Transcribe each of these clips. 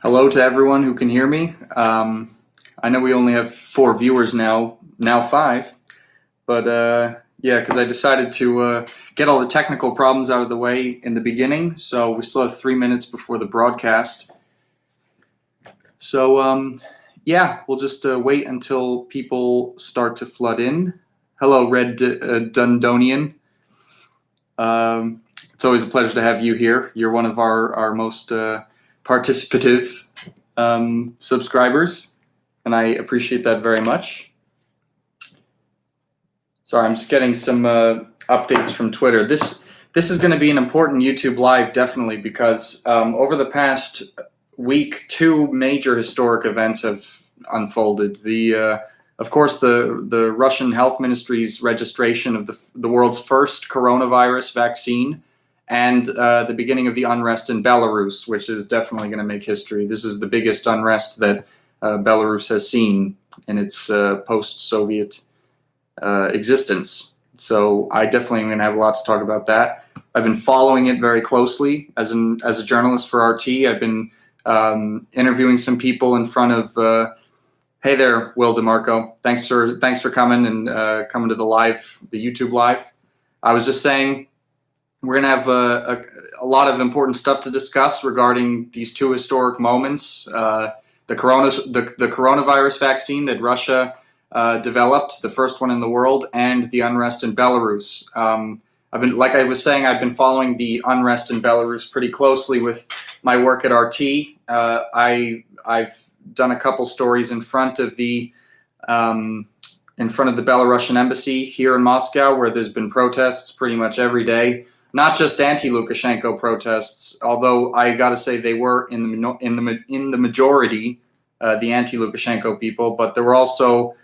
Hello to everyone who can hear me. I know we only have 4 viewers now 5, but yeah, because I decided to get all the technical problems out of the way in the beginning, so we still have 3 minutes before the broadcast. So yeah, we'll just wait until people start to flood in. Hello, Red Dundonian. It's always a pleasure to have you here. You're one of our most participative subscribers, and I appreciate that very much. Sorry, I'm just getting some updates from Twitter. This is going to be an important YouTube Live, definitely, because over the past week, 2 major historic events have unfolded. Of course, the Russian Health Ministry's registration of the world's first coronavirus vaccine, and the beginning of the unrest in Belarus, which is definitely going to make history. This is the biggest unrest that Belarus has seen in its post-Soviet existence. So I definitely am going to have a lot to talk about that. I've been following it very closely as a journalist for RT. I've been interviewing some people in front of. Hey there, Will DeMarco. Thanks for coming and coming to the YouTube live. I was just saying we're going to have a lot of important stuff to discuss regarding these 2 historic moments: the coronavirus vaccine that Russia developed, the first one in the world, and the unrest in Belarus. Like I was saying, I've been following the unrest in Belarus pretty closely with my work at RT. I've done a couple stories in front of the Belarusian embassy here in Moscow, where there's been protests pretty much every day. Not just anti-Lukashenko protests, although I got to say they were in the majority, the anti-Lukashenko people, but there were also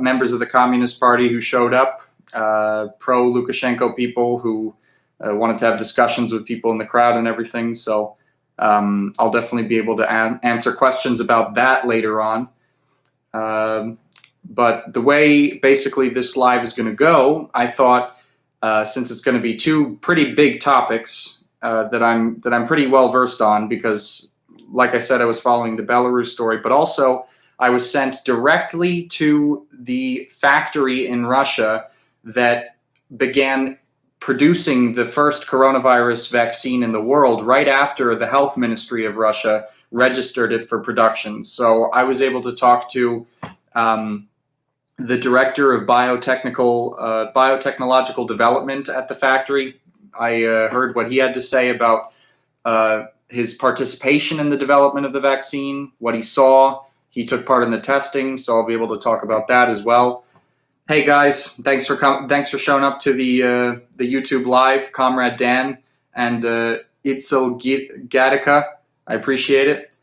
members of the Communist Party who showed up, pro-Lukashenko people who wanted to have discussions with people in the crowd and everything. So I'll definitely be able to answer questions about that later on. But the way basically this live is going to go, I thought, since it's going to be 2 pretty big topics that I'm pretty well versed on, because, like I said, I was following the Belarus story, but also I was sent directly to the factory in Russia that began producing the first coronavirus vaccine in the world right after the health ministry of Russia registered it for production. So I was able to talk to the director of biotechnological development at the factory. I heard what he had to say about his participation in the development of the vaccine, what he saw. He took part in the testing, so I'll be able to talk about that as well. Hey guys, thanks for showing up to the YouTube live, Comrade Dan and Itzel Gattaca. I appreciate it.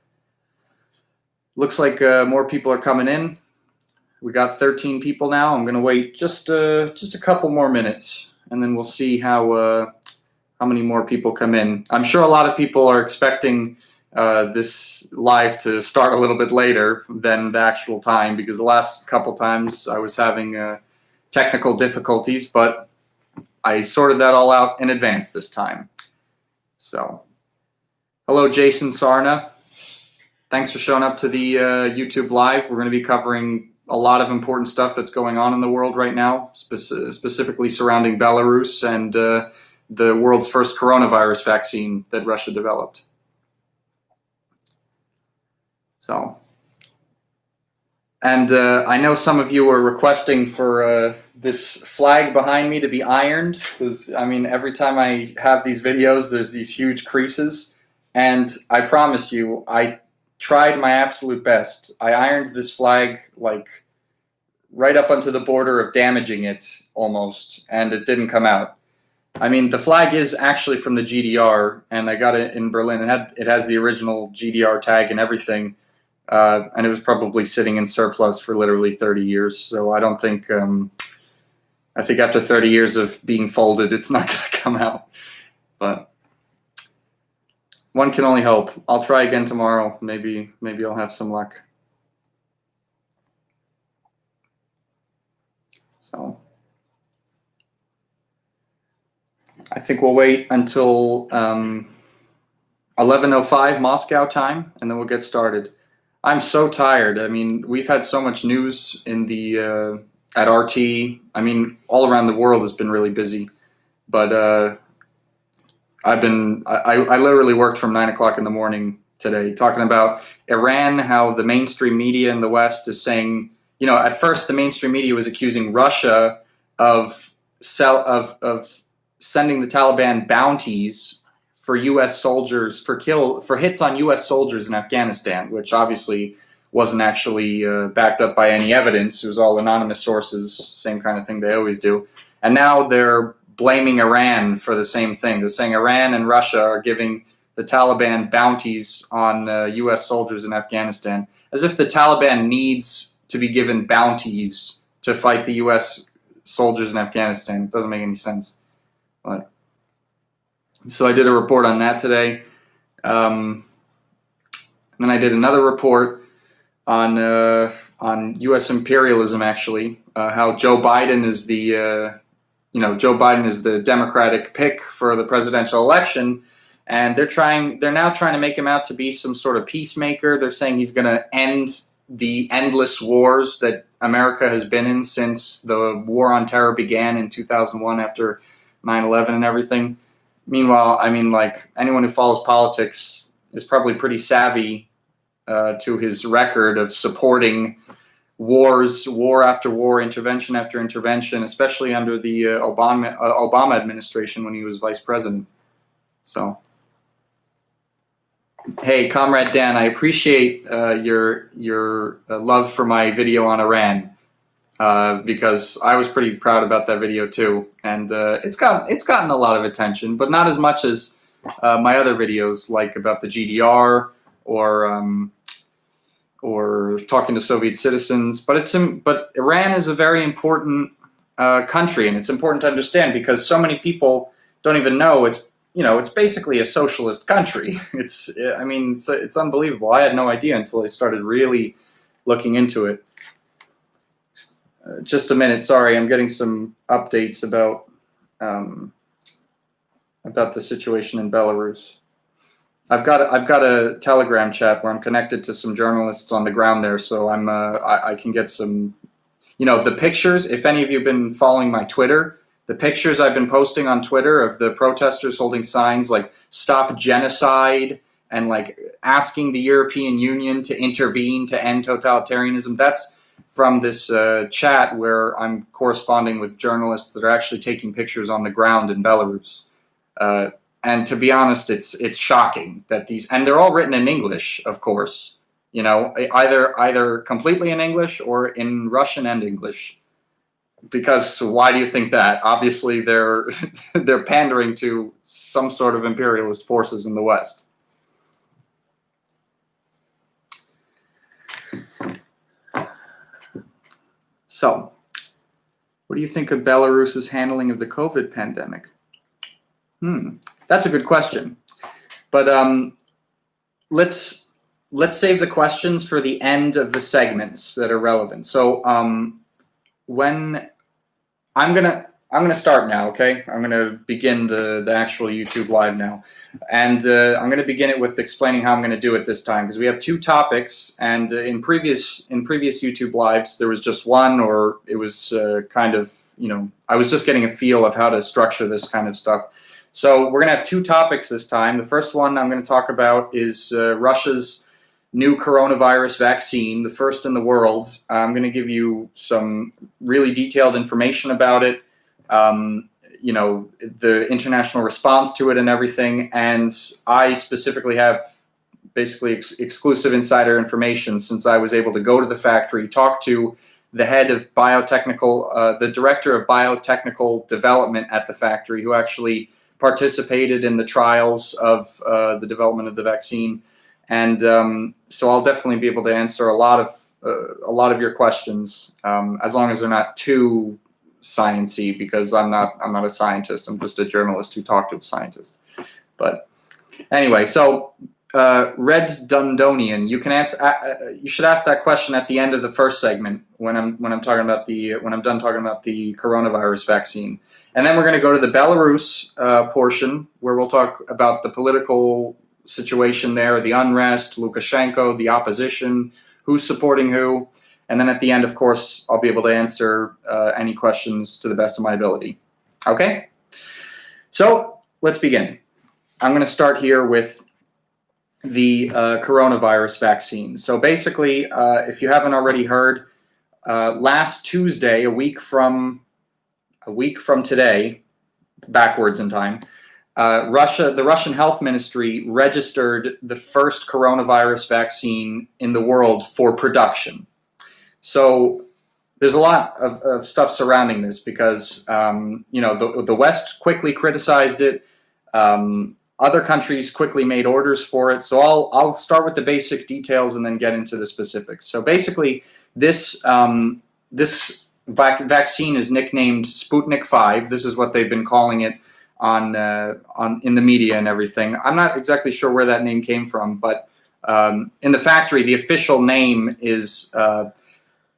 Looks like more people are coming in. We got 13 people now. I'm going to wait just a couple more minutes, and then we'll see how many more people come in. I'm sure a lot of people are expecting this live to start a little bit later than the actual time, because the last couple times I was having technical difficulties, but I sorted that all out in advance this time. So, hello, Jason Sarna. Thanks for showing up to the YouTube live. We're going to be covering a lot of important stuff that's going on in the world right now, specifically surrounding Belarus and the world's first coronavirus vaccine that Russia developed. So, and I know some of you are requesting for this flag behind me to be ironed, because, I mean, every time I have these videos, there's these huge creases, and I promise you, I tried my absolute best. I ironed this flag, like, right up onto the border of damaging it, almost, and it didn't come out. I mean, the flag is actually from the GDR, and I got it in Berlin. It has the original GDR tag and everything, and it was probably sitting in surplus for literally 30 years. So I don't think, I think after 30 years of being folded, it's not going to come out. But one can only hope. I'll try again tomorrow. Maybe I'll have some luck. So I think we'll wait until 11:05 Moscow time, and then we'll get started. I'm so tired. I mean, we've had so much news in the at RT. I mean, all around the world has been really busy, but I literally worked from 9 o'clock in the morning today talking about Iran, how the mainstream media in the West is saying, at first the mainstream media was accusing Russia of sending the Taliban bounties for U.S. soldiers for hits on U.S. soldiers in Afghanistan, which obviously wasn't actually backed up by any evidence. It was all anonymous sources, same kind of thing they always do. And now they're blaming Iran for the same thing. They're saying Iran and Russia are giving the Taliban bounties on U.S. soldiers in Afghanistan, as if the Taliban needs to be given bounties to fight the U.S. soldiers in Afghanistan. It doesn't make any sense. But so I did a report on that today. And then I did another report on U.S. imperialism, actually, how Joe Biden is the Democratic pick for the presidential election, and they're now trying to make him out to be some sort of peacemaker. They're saying he's going to end the endless wars that America has been in since the war on terror began in 2001 after 9/11 and everything. Meanwhile, I mean, like, anyone who follows politics is probably pretty savvy to his record of supporting war after war, intervention after intervention, especially under the Obama administration when he was vice president. So, hey, Comrade Dan, I appreciate your love for my video on Iran, because I was pretty proud about that video too, and it's gotten a lot of attention, but not as much as my other videos, like about the GDR or talking to Soviet citizens. But Iran is a very important country, and it's important to understand because so many people don't even know it's basically a socialist country. It's unbelievable. I had no idea until I started really looking into it. Just a minute, sorry, I'm getting some updates about the situation in Belarus. I've got a Telegram chat where I'm connected to some journalists on the ground there, so I can get some, the pictures. If any of you have been following my Twitter, the pictures I've been posting on Twitter of the protesters holding signs like "Stop Genocide" and like asking the European Union to intervene to end totalitarianism. That's from this chat where I'm corresponding with journalists that are actually taking pictures on the ground in Belarus. And to be honest, it's shocking that and they're all written in English, of course, either completely in English or in Russian and English. Because why do you think that? Obviously, they're pandering to some sort of imperialist forces in the West. So, what do you think of Belarus's handling of the COVID pandemic? That's a good question, but let's save the questions for the end of the segments that are relevant. So when I'm gonna start now, okay? I'm gonna begin the actual YouTube live now, and I'm gonna begin it with explaining how I'm gonna do it this time because we have two topics, and in previous YouTube lives there was just one, or it was kind of I was just getting a feel of how to structure this kind of stuff. So we're going to have two topics this time. The first one I'm going to talk about is Russia's new coronavirus vaccine, the first in the world. I'm going to give you some really detailed information about it, the international response to it and everything. And I specifically have basically exclusive insider information since I was able to go to the factory, talk to the head of the director of biotechnical development at the factory, who actually participated in the trials of the development of the vaccine, and so I'll definitely be able to answer a lot of your questions, as long as they're not too sciencey, because I'm not a scientist. I'm just a journalist who talked to a scientist. But anyway, so Red Dundonian, you should ask that question at the end of the first segment when I'm done talking about the coronavirus vaccine. And then we're going to go to the Belarus portion, where we'll talk about the political situation there, the unrest, Lukashenko, the opposition, who's supporting who. And then at the end, of course, I'll be able to answer any questions to the best of my ability. Okay? So let's begin. I'm going to start here with the coronavirus vaccine. So basically, if you haven't already heard, last Tuesday, a week from today, backwards in time, the Russian Health Ministry registered the first coronavirus vaccine in the world for production. So there's a lot of stuff surrounding this because the West quickly criticized it. Other countries quickly made orders for it. So I'll start with the basic details and then get into the specifics. So basically, this vaccine is nicknamed Sputnik 5. This is what they've been calling it on in the media and everything. I'm not exactly sure where that name came from, but in the factory, the official name is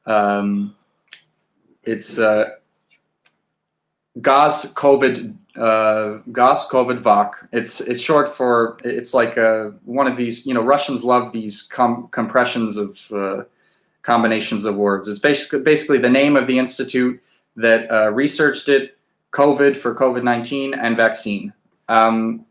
Gaz COVID Vac. It's short for, it's like one of these, Russians love these compressions of combinations of words. It's basically the name of the institute that researched it, COVID for COVID-19 and vaccine. But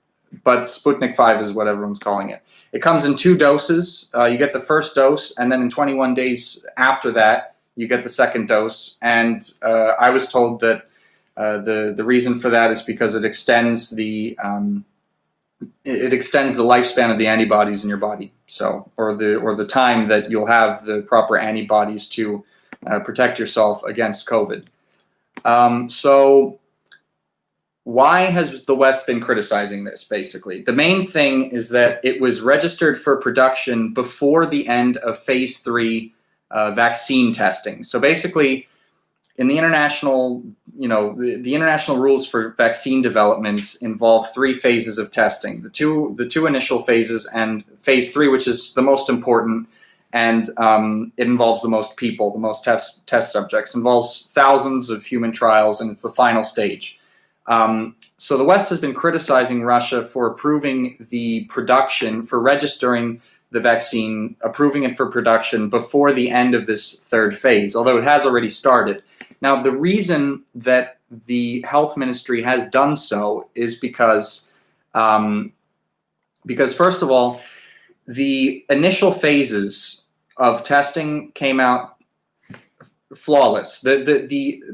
Sputnik 5 is what everyone's calling it. It comes in 2 doses. You get the first dose, and then in 21 days after that, you get the second dose. And I was told that the reason for that is because it extends the lifespan of the antibodies in your body. So, or the time that you'll have the proper antibodies to protect yourself against COVID. So why has the West been criticizing this, basically? The main thing is that it was registered for production before the end of phase 3 vaccine testing. So basically, in the international, the international rules for vaccine development involve 3 phases of testing. The two initial phases and phase 3, which is the most important, and it involves the most people, the most test subjects, involves thousands of human trials, and it's the final stage. So the West has been criticizing Russia for approving the production, for registering the vaccine, approving it for production before the end of this 3rd phase, although it has already started. Now, the reason that the health ministry has done so is because first of all, the initial phases of testing came out flawless.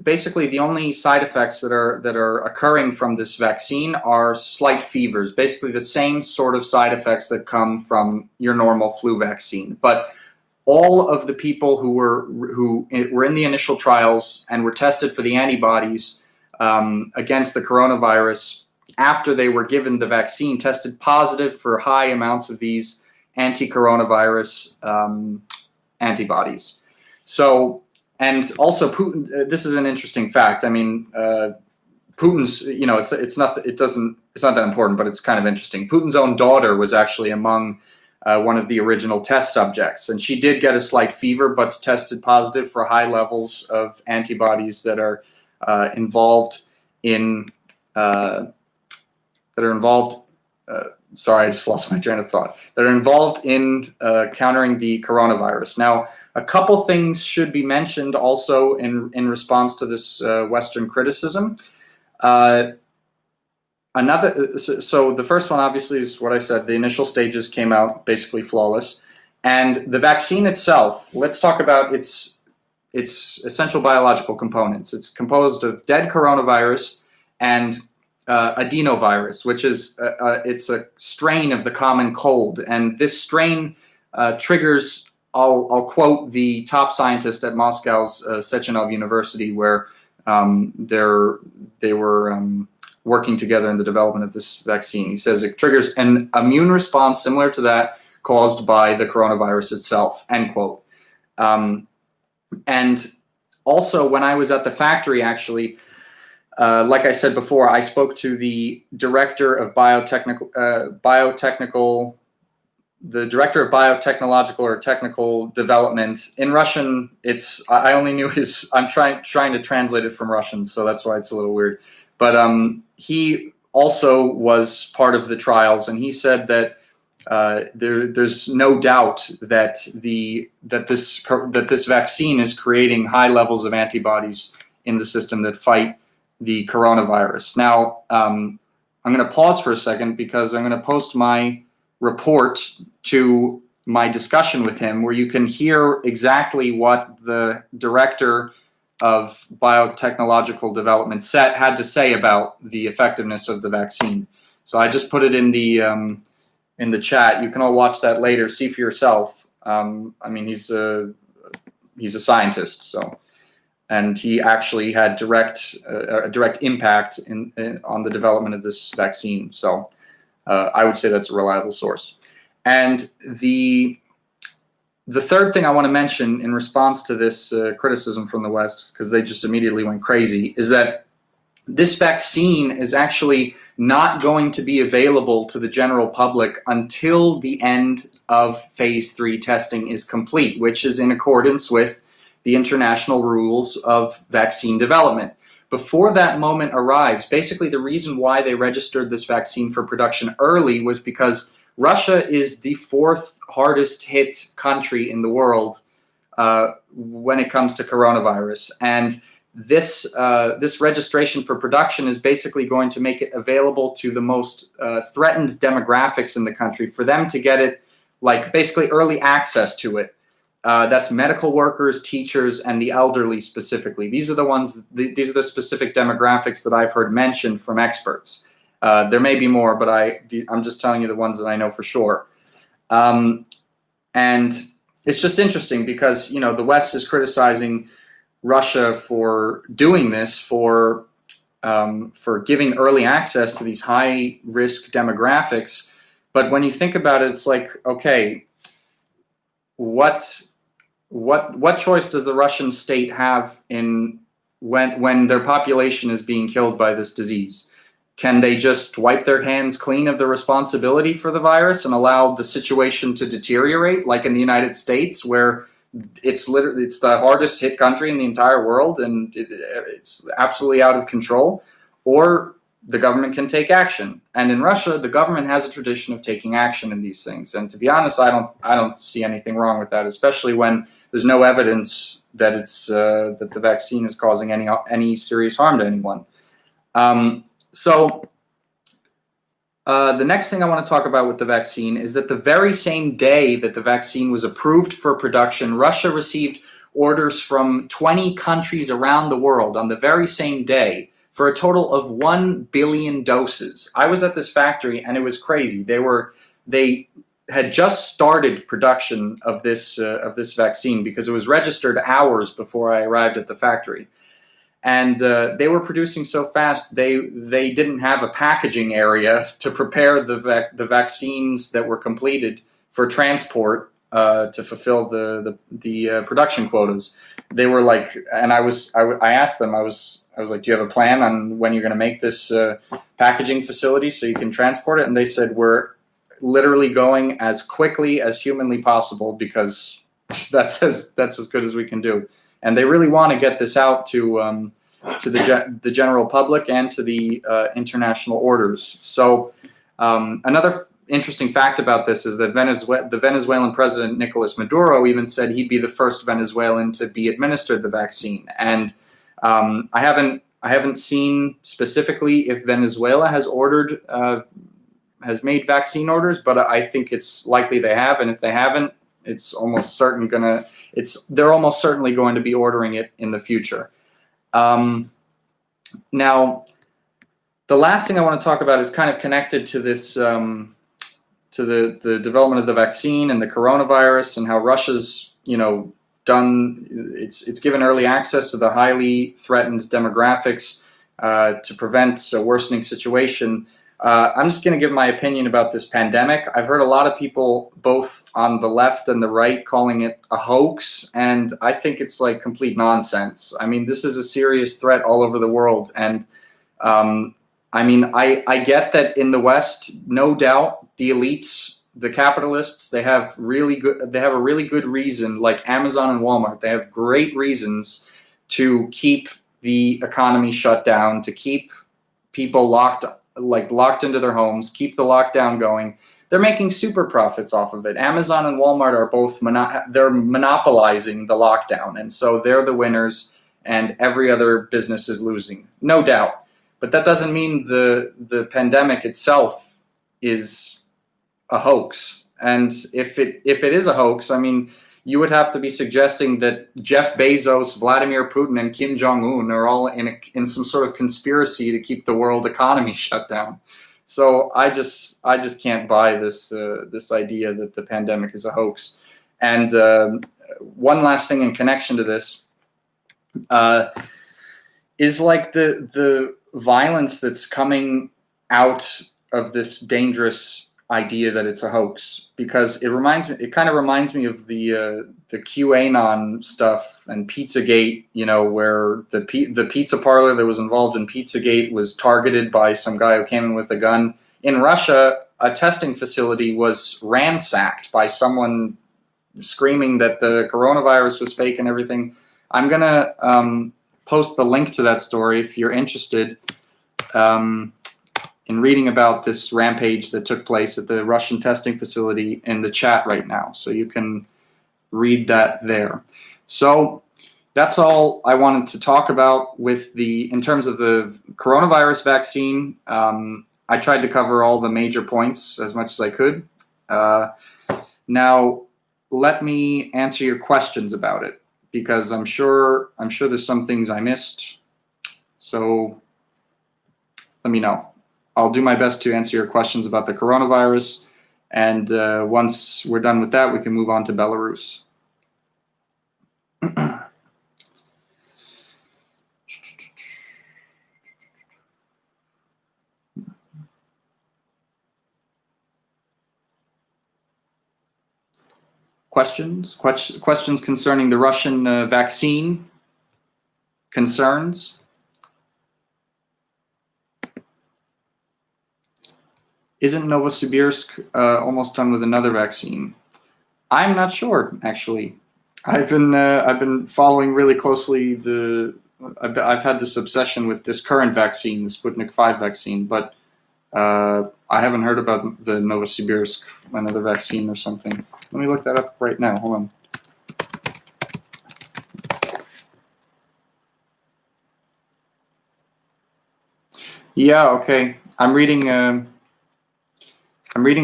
Basically the only side effects that are occurring from this vaccine are slight fevers, basically the same sort of side effects that come from your normal flu vaccine. But all of the people who were in the initial trials and were tested for the antibodies against the coronavirus after they were given the vaccine tested positive for high amounts of these anti-coronavirus antibodies. So, and also Putin, this is an interesting fact. I mean, Putin's, it's not that important, but it's kind of interesting. Putin's own daughter was actually among one of the original test subjects, and she did get a slight fever, but tested positive for high levels of antibodies that are involved in sorry, I just lost my train of thought. That are involved in countering the coronavirus. Now, a couple things should be mentioned also in response to this Western criticism. So the first one obviously is what I said. The initial stages came out basically flawless, and the vaccine itself. Let's talk about its essential biological components. It's composed of dead coronavirus and adenovirus, which is it's a strain of the common cold, and this strain triggers. I'll quote the top scientist at Moscow's Sechenov University, where they were working together in the development of this vaccine. He says it triggers an immune response similar to that caused by the coronavirus itself, end quote. And also, when I was at the factory, actually, like I said before, I spoke to the director of the director of biotechnological or technical development. In Russian, I only knew I'm trying to translate it from Russian, so that's why it's a little weird. But he also was part of the trials, and he said that there's no doubt that this vaccine is creating high levels of antibodies in the system that fight the coronavirus. Now, I'm going to pause for a second because I'm going to post my report to my discussion with him, where you can hear exactly what the director of biotechnological development had to say about the effectiveness of the vaccine. So I just put it in the chat. You can all watch that later, see for yourself. I mean, he's a scientist, so, and he actually had a direct impact on the development of this vaccine. So I would say that's a reliable source. And the third thing I want to mention in response to this criticism from the West, because they just immediately went crazy, is that this vaccine is actually not going to be available to the general public until the end of phase 3 testing is complete, which is in accordance with the international rules of vaccine development. Before that moment arrives, basically the reason why they registered this vaccine for production early was because Russia is the 4th hardest hit country in the world when it comes to coronavirus. And this registration for production is basically going to make it available to the most threatened demographics in the country, for them to get it, like basically early access to it. That's medical workers, teachers, and the elderly specifically. These are the specific demographics that I've heard mentioned from experts. There may be more, but I'm just telling you the ones that I know for sure. And it's just interesting because, the West is criticizing Russia for doing this, for giving early access to these high-risk demographics. But when you think about it, it's like, okay, what choice does the Russian state have when their population is being killed by this disease? Can they just wipe their hands clean of the responsibility for the virus and allow the situation to deteriorate, like in the United States, where it's the hardest hit country in the entire world and it's absolutely out of control? Or the government can take action. And in Russia, the government has a tradition of taking action in these things. And to be honest, I don't see anything wrong with that, especially when there's no evidence that that the vaccine is causing any serious harm to anyone. So the next thing I want to talk about with the vaccine is that the very same day that the vaccine was approved for production, Russia received orders from 20 countries around the world on the very same day for a total of 1 billion doses. I was at this factory and it was crazy. They had just started production of this vaccine because it was registered hours before I arrived at the factory. And they were producing so fast, they didn't have a packaging area to prepare the vaccines that were completed for transport to fulfill the production quotas. They were like, and I asked them, I was like, do you have a plan on when you're going to make this packaging facility so you can transport it? And they said, we're literally going as quickly as humanly possible because that's as good as we can do. And they really want to get this out to the general public and to the international orders. So another interesting fact about this is that the Venezuelan president Nicolas Maduro even said he'd be the first Venezuelan to be administered the vaccine. And I haven't seen specifically if Venezuela has made vaccine orders, but I think it's likely they have. And if they haven't, they're almost certainly going to be ordering it in the future. Now, the last thing I want to talk about is kind of connected to this, to the development of the vaccine and the coronavirus, and how Russia's, it's given early access to the highly threatened demographics to prevent a worsening situation. I'm just going to give my opinion about this pandemic. I've heard a lot of people, both on the left and the right, calling it a hoax, and I think it's like complete nonsense. I mean, this is a serious threat all over the world, and I get that in the West, no doubt, the elites, the capitalists, they have a really good reason, like Amazon and Walmart. They have great reasons to keep the economy shut down, to keep people locked like locked into their homes, keep the lockdown going. They're making super profits off of it. Amazon and Walmart are both they're monopolizing the lockdown, and so they're the winners, and every other business is losing, no doubt. But that doesn't mean the pandemic itself is a hoax. And if it is a hoax, I mean, you would have to be suggesting that Jeff Bezos, Vladimir Putin, and Kim Jong-un are all in some sort of conspiracy to keep the world economy shut down. So I just can't buy this idea that the pandemic is a hoax. And one last thing in connection to this is like the violence that's coming out of this dangerous idea that it's a hoax, because it kind of reminds me of the QAnon stuff and Pizzagate, where the pizza parlor that was involved in Pizzagate was targeted by some guy who came in with a gun. In Russia, a testing facility was ransacked by someone screaming that the coronavirus was fake and everything. I'm gonna post the link to that story if you're interested in reading about this rampage that took place at the Russian testing facility in the chat right now. So you can read that there. So that's all I wanted to talk about in terms of the coronavirus vaccine. I tried to cover all the major points as much as I could. Now, let me answer your questions about it, because I'm sure there's some things I missed. So let me know. I'll do my best to answer your questions about the coronavirus, and once we're done with that, we can move on to Belarus. Questions concerning the Russian vaccine? Concerns? Isn't Novosibirsk almost done with another vaccine? I'm not sure, actually. I've been following really closely I've had this obsession with this current vaccine, the Sputnik 5 vaccine, but I haven't heard about the Novosibirsk, another vaccine or something. Let me look that up right now. Hold on. Yeah, okay. I'm reading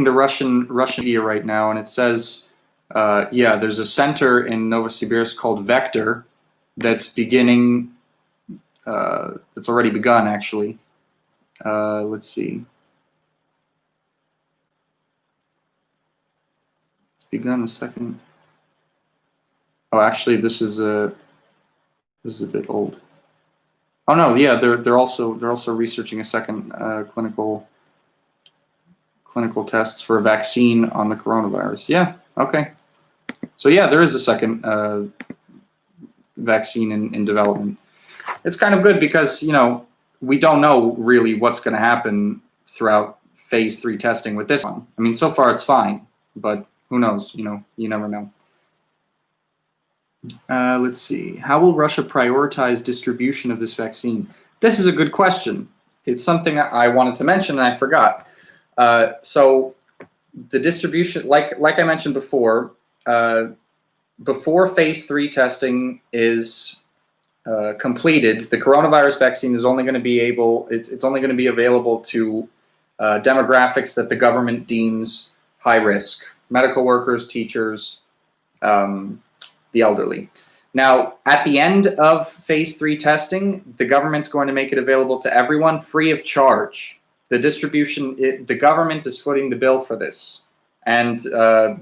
the Russian media right now, and it says, there's a center in Novosibirsk called Vector that's beginning. It's already begun, actually. Let's see. It's begun the second. Oh, actually, this is a bit old. Oh no, yeah, they're also researching a second clinical tests for a vaccine on the coronavirus. Yeah, okay. So yeah, there is a second vaccine in development. It's kind of good because, we don't know really what's going to happen throughout phase 3 testing with this one. I mean, so far it's fine, but who knows? You never know. Let's see. How will Russia prioritize distribution of this vaccine? This is a good question. It's something I wanted to mention and I forgot. So the distribution, like I mentioned before phase 3 testing is completed, the coronavirus vaccine is only going to be it's only going to be available to demographics that the government deems high risk: medical workers, teachers, the elderly. Now, at the end of phase 3 testing, the government's going to make it available to everyone free of charge. The distribution, the government is footing the bill for this. And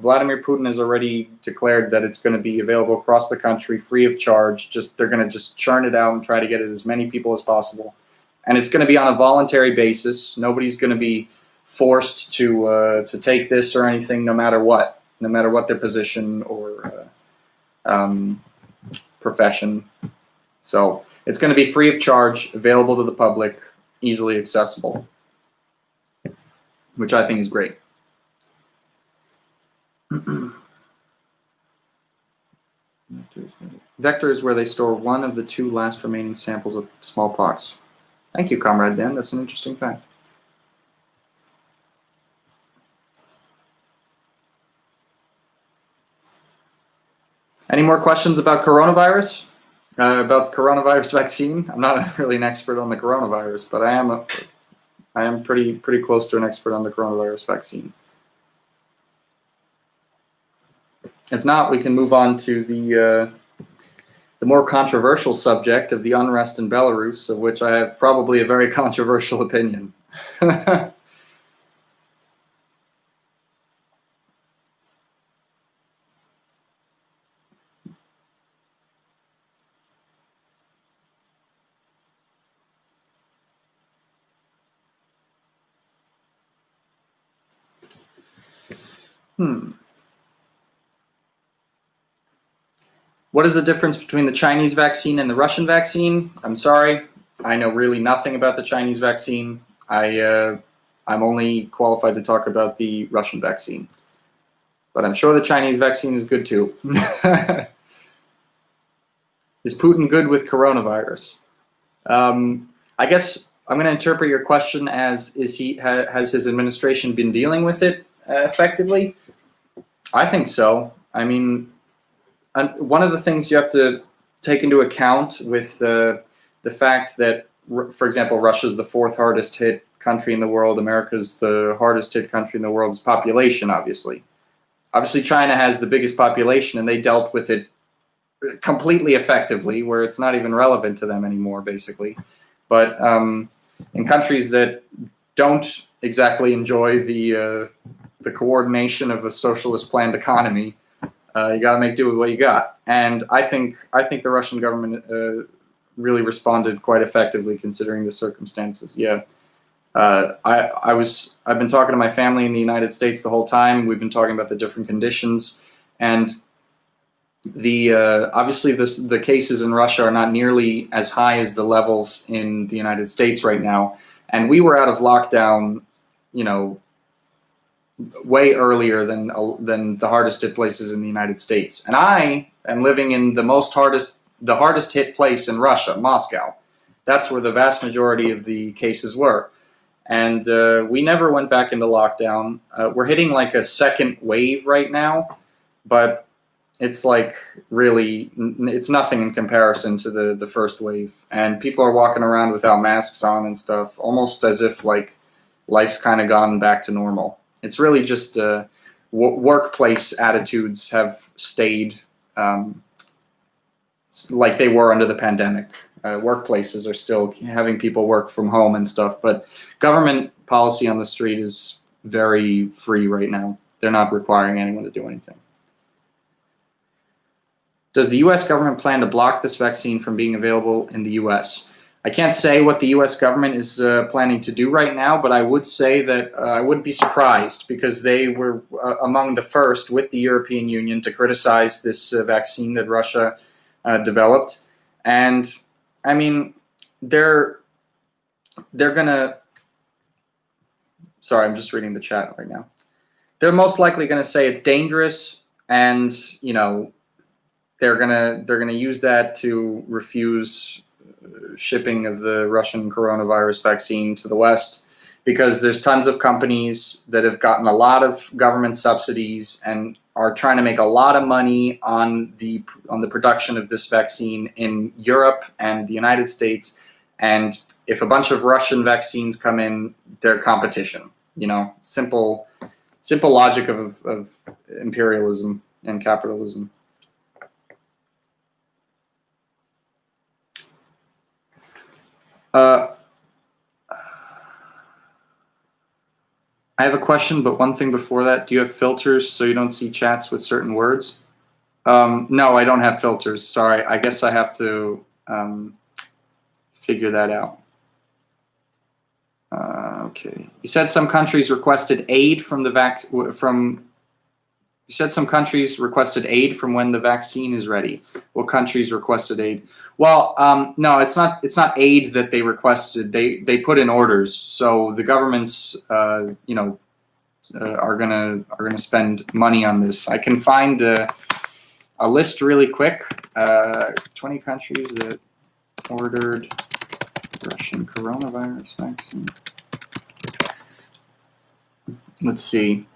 Vladimir Putin has already declared that it's going to be available across the country free of charge. They're going to just churn it out and try to get it as many people as possible. And it's going to be on a voluntary basis. Nobody's going to be forced to take this or anything, no matter what their position or profession. So it's going to be free of charge, available to the public, easily accessible, which I think is great. Vector is where they store one of the 2 last remaining samples of smallpox. Thank you, Comrade Dan. That's an interesting fact. Any more questions about coronavirus? About the coronavirus vaccine? I'm not really an expert on the coronavirus, but I am pretty close to an expert on the coronavirus vaccine. If not, we can move on to the more controversial subject of the unrest in Belarus, of which I have probably a very controversial opinion. What is the difference between the Chinese vaccine and the Russian vaccine? I'm sorry, I know really nothing about the Chinese vaccine. I'm only qualified to talk about the Russian vaccine. But I'm sure the Chinese vaccine is good too. Is Putin good with coronavirus? I guess I'm going to interpret your question as, has his administration been dealing with it effectively? I think so. I mean, one of the things you have to take into account with the fact that, for example, Russia's the fourth hardest hit country in the world, America's the hardest hit country in the world, is population, obviously. Obviously, China has the biggest population, and they dealt with it completely effectively, where it's not even relevant to them anymore, basically. But in countries that don't exactly enjoy the coordination of a socialist planned economy, you got to make do with what you got. And I think the Russian government really responded quite effectively considering the circumstances. Yeah. I've been talking to my family in the United States the whole time. We've been talking about the different conditions, and obviously the cases in Russia are not nearly as high as the levels in the United States right now. And we were out of lockdown, way earlier than the hardest hit places in the United States. And I am living in the hardest hit place in Russia, Moscow. That's where the vast majority of the cases were. And we never went back into lockdown. We're hitting like a second wave right now, but it's like really, it's nothing in comparison to the first wave. And people are walking around without masks on and stuff, almost as if like life's kind of gone back to normal. It's really just workplace attitudes have stayed like they were under the pandemic. Workplaces are still having people work from home and stuff, but government policy on the street is very free right now. They're not requiring anyone to do anything. Does the U.S. government plan to block this vaccine from being available in the U.S.? I can't say what the U.S. government is planning to do right now, but I would say that I wouldn't be surprised, because they were among the first with the European Union to criticize this vaccine that Russia developed. And I mean, they're gonna. Sorry, I'm just reading the chat right now. They're most likely going to say it's dangerous, and they're gonna use that to refuse shipping of the Russian coronavirus vaccine to the West, because there's tons of companies that have gotten a lot of government subsidies and are trying to make a lot of money on the production of this vaccine in Europe and the United States. And if a bunch of Russian vaccines come in, they're competition. Simple logic of imperialism and capitalism. I have a question, but one thing before that. Do you have filters so you don't see chats with certain words? No, I don't have filters. Sorry. I guess I have to figure that out. Okay. You said some countries requested aid from the You said some countries requested aid from when the vaccine is ready. What countries requested aid? Well, no, it's not aid that they requested. They put in orders. So the governments, are gonna spend money on this. I can find a list really quick. 20 countries that ordered Russian coronavirus vaccine. Let's see.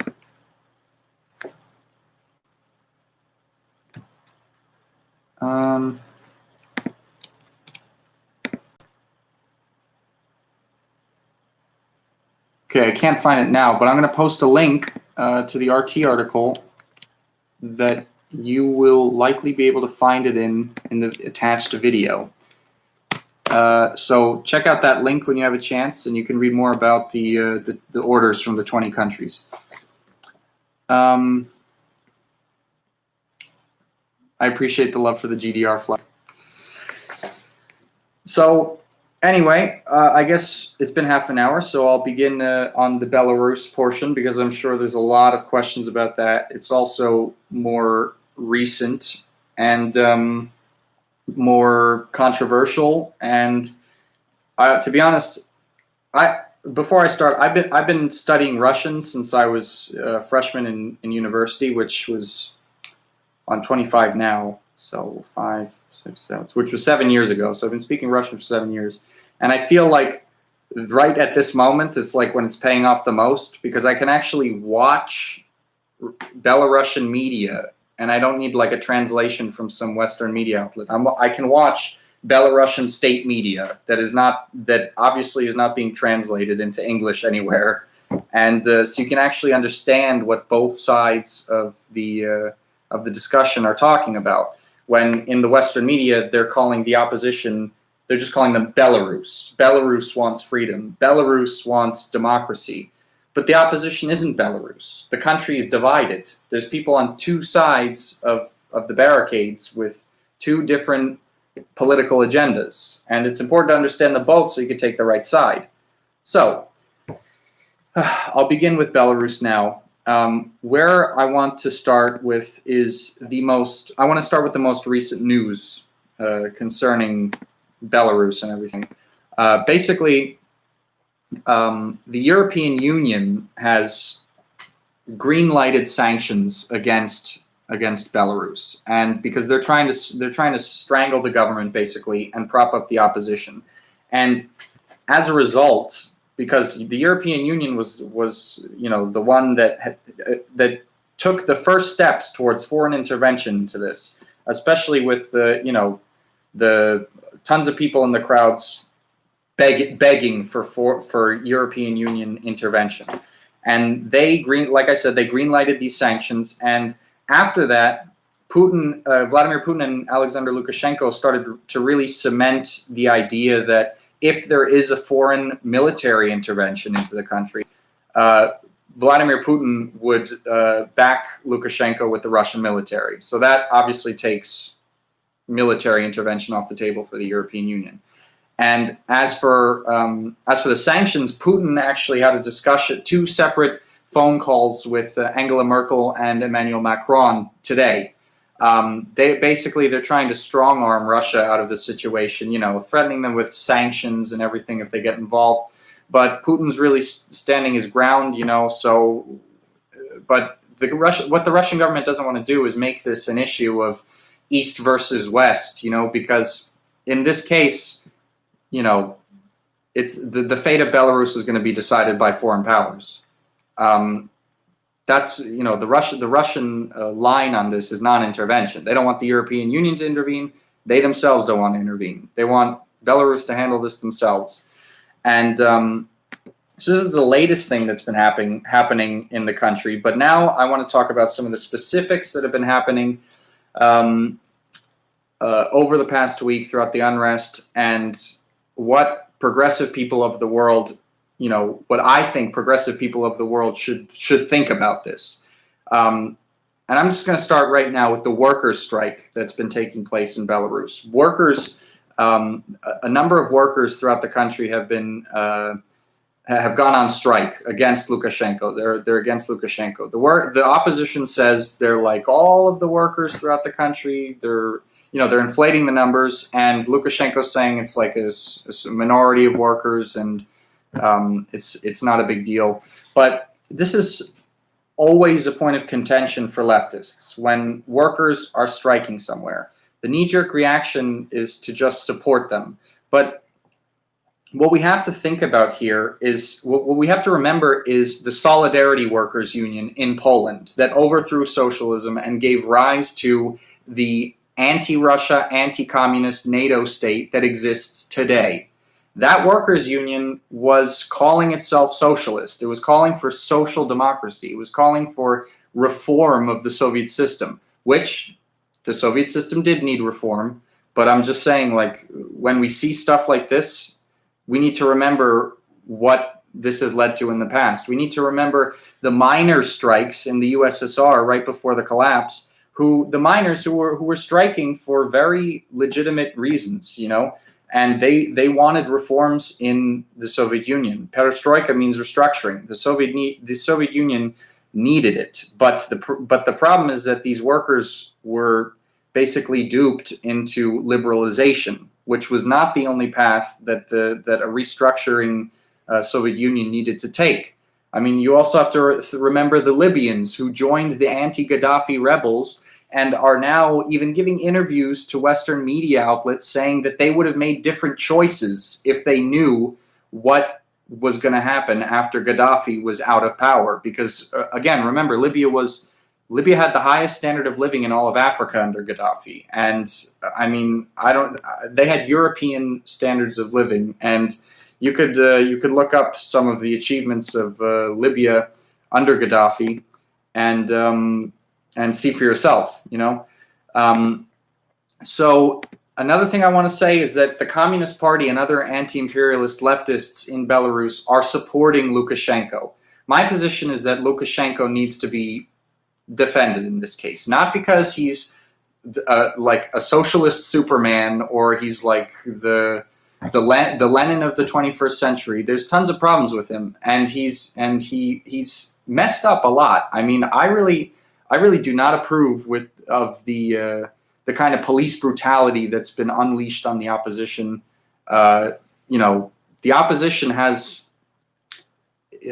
Okay, I can't find it now, but I'm going to post a link to the RT article that you will likely be able to find it in the attached video. So check out that link when you have a chance, and you can read more about the orders from the 20 countries. I appreciate the love for the GDR flag. So anyway, I guess it's been half an hour, so I'll begin on the Belarus portion, because I'm sure there's a lot of questions about that. It's also more recent and more controversial. And to be honest, before I start, I've been studying Russian since I was a freshman in university, which was I'm 25 now, so 5, 6, 7, which was 7 years ago. So I've been speaking Russian for 7 years, and I feel like right at this moment, it's like when it's paying off the most, because I can actually watch Belarusian media, and I don't need like a translation from some Western media outlet. I can watch Belarusian state media that obviously is not being translated into English anywhere, and so you can actually understand what both sides of the discussion are talking about. When in the Western media, they're calling the opposition, they're just calling them Belarus. Belarus wants freedom. Belarus wants democracy. But the opposition isn't Belarus. The country is divided. There's people on two sides of the barricades with two different political agendas. And it's important to understand them both so you can take the right side. So, I'll begin with Belarus now. Where I want to start with is the most recent news concerning Belarus and everything. Basically, the European Union has green-lighted sanctions against Belarus, and because they're trying to strangle the government basically and prop up the opposition, and as a result, because the European Union was the one that took the first steps towards foreign intervention into this, especially with the tons of people in the crowds begging for European Union intervention, and like I said, they green-lighted these sanctions, and after that, Vladimir Putin and Alexander Lukashenko started to really cement the idea that if there is a foreign military intervention into the country, Vladimir Putin would back Lukashenko with the Russian military. So that obviously takes military intervention off the table for the European Union. And as for the sanctions, Putin actually had a discussion, 2 separate phone calls with Angela Merkel and Emmanuel Macron today. They're trying to strong arm Russia out of the situation, threatening them with sanctions and everything if they get involved. But Putin's really standing his ground, so, but what the Russian government doesn't want to do is make this an issue of East versus West, because in this case, it's the fate of Belarus is going to be decided by foreign powers. That's the Russian line on this is non-intervention. They don't want the European Union to intervene. They themselves don't want to intervene. They want Belarus to handle this themselves. And so this is the latest thing that's been happening in the country. But now I want to talk about some of the specifics that have been happening over the past week throughout the unrest, and what progressive people of the world, what I think progressive people of the world should think about this. And I'm just going to start right now with the workers' strike that's been taking place in Belarus. A number of workers throughout the country have gone on strike against Lukashenko. They're against Lukashenko. The opposition says they're like all of the workers throughout the country. They're inflating the numbers, and Lukashenko's saying it's like a minority of workers, and it's not a big deal. But this is always a point of contention for leftists. When workers are striking somewhere, the knee-jerk reaction is to just support them. But what we have to think about here is, what we have to remember is the Solidarity Workers Union in Poland that overthrew socialism and gave rise to the anti-Russia, anti-communist NATO state that exists today. That workers' union was calling itself socialist. It was calling for social democracy. It was calling for reform of the Soviet system, which the Soviet system did need reform. But I'm just saying, like, when we see stuff like this, we need to remember what this has led to in the past. We need to remember the miners' strikes in the USSR right before the collapse, the miners who were striking for very legitimate reasons, you know, and they wanted reforms in the Soviet Union. Perestroika means restructuring. The Soviet Union needed it, but the problem is that these workers were basically duped into liberalization, which was not the only path that a restructuring Soviet Union needed to take. I mean, you also have to remember the Libyans who joined the anti-Gaddafi rebels and are now even giving interviews to Western media outlets saying that they would have made different choices if they knew what was going to happen after Gaddafi was out of power. Because, again, remember, Libya had the highest standard of living in all of Africa under Gaddafi. And, I mean, they had European standards of living, and you could look up some of the achievements of Libya under Gaddafi, and see for yourself. You know, so another thing I want to say is that the Communist Party and other anti-imperialist leftists in Belarus are supporting Lukashenko. My position is that Lukashenko needs to be defended in this case, not because he's like a socialist Superman or he's like the Lenin of the 21st century. There's tons of problems with him, and he's messed up a lot. I mean, I really do not approve of the kind of police brutality that's been unleashed on the opposition. You know, the opposition has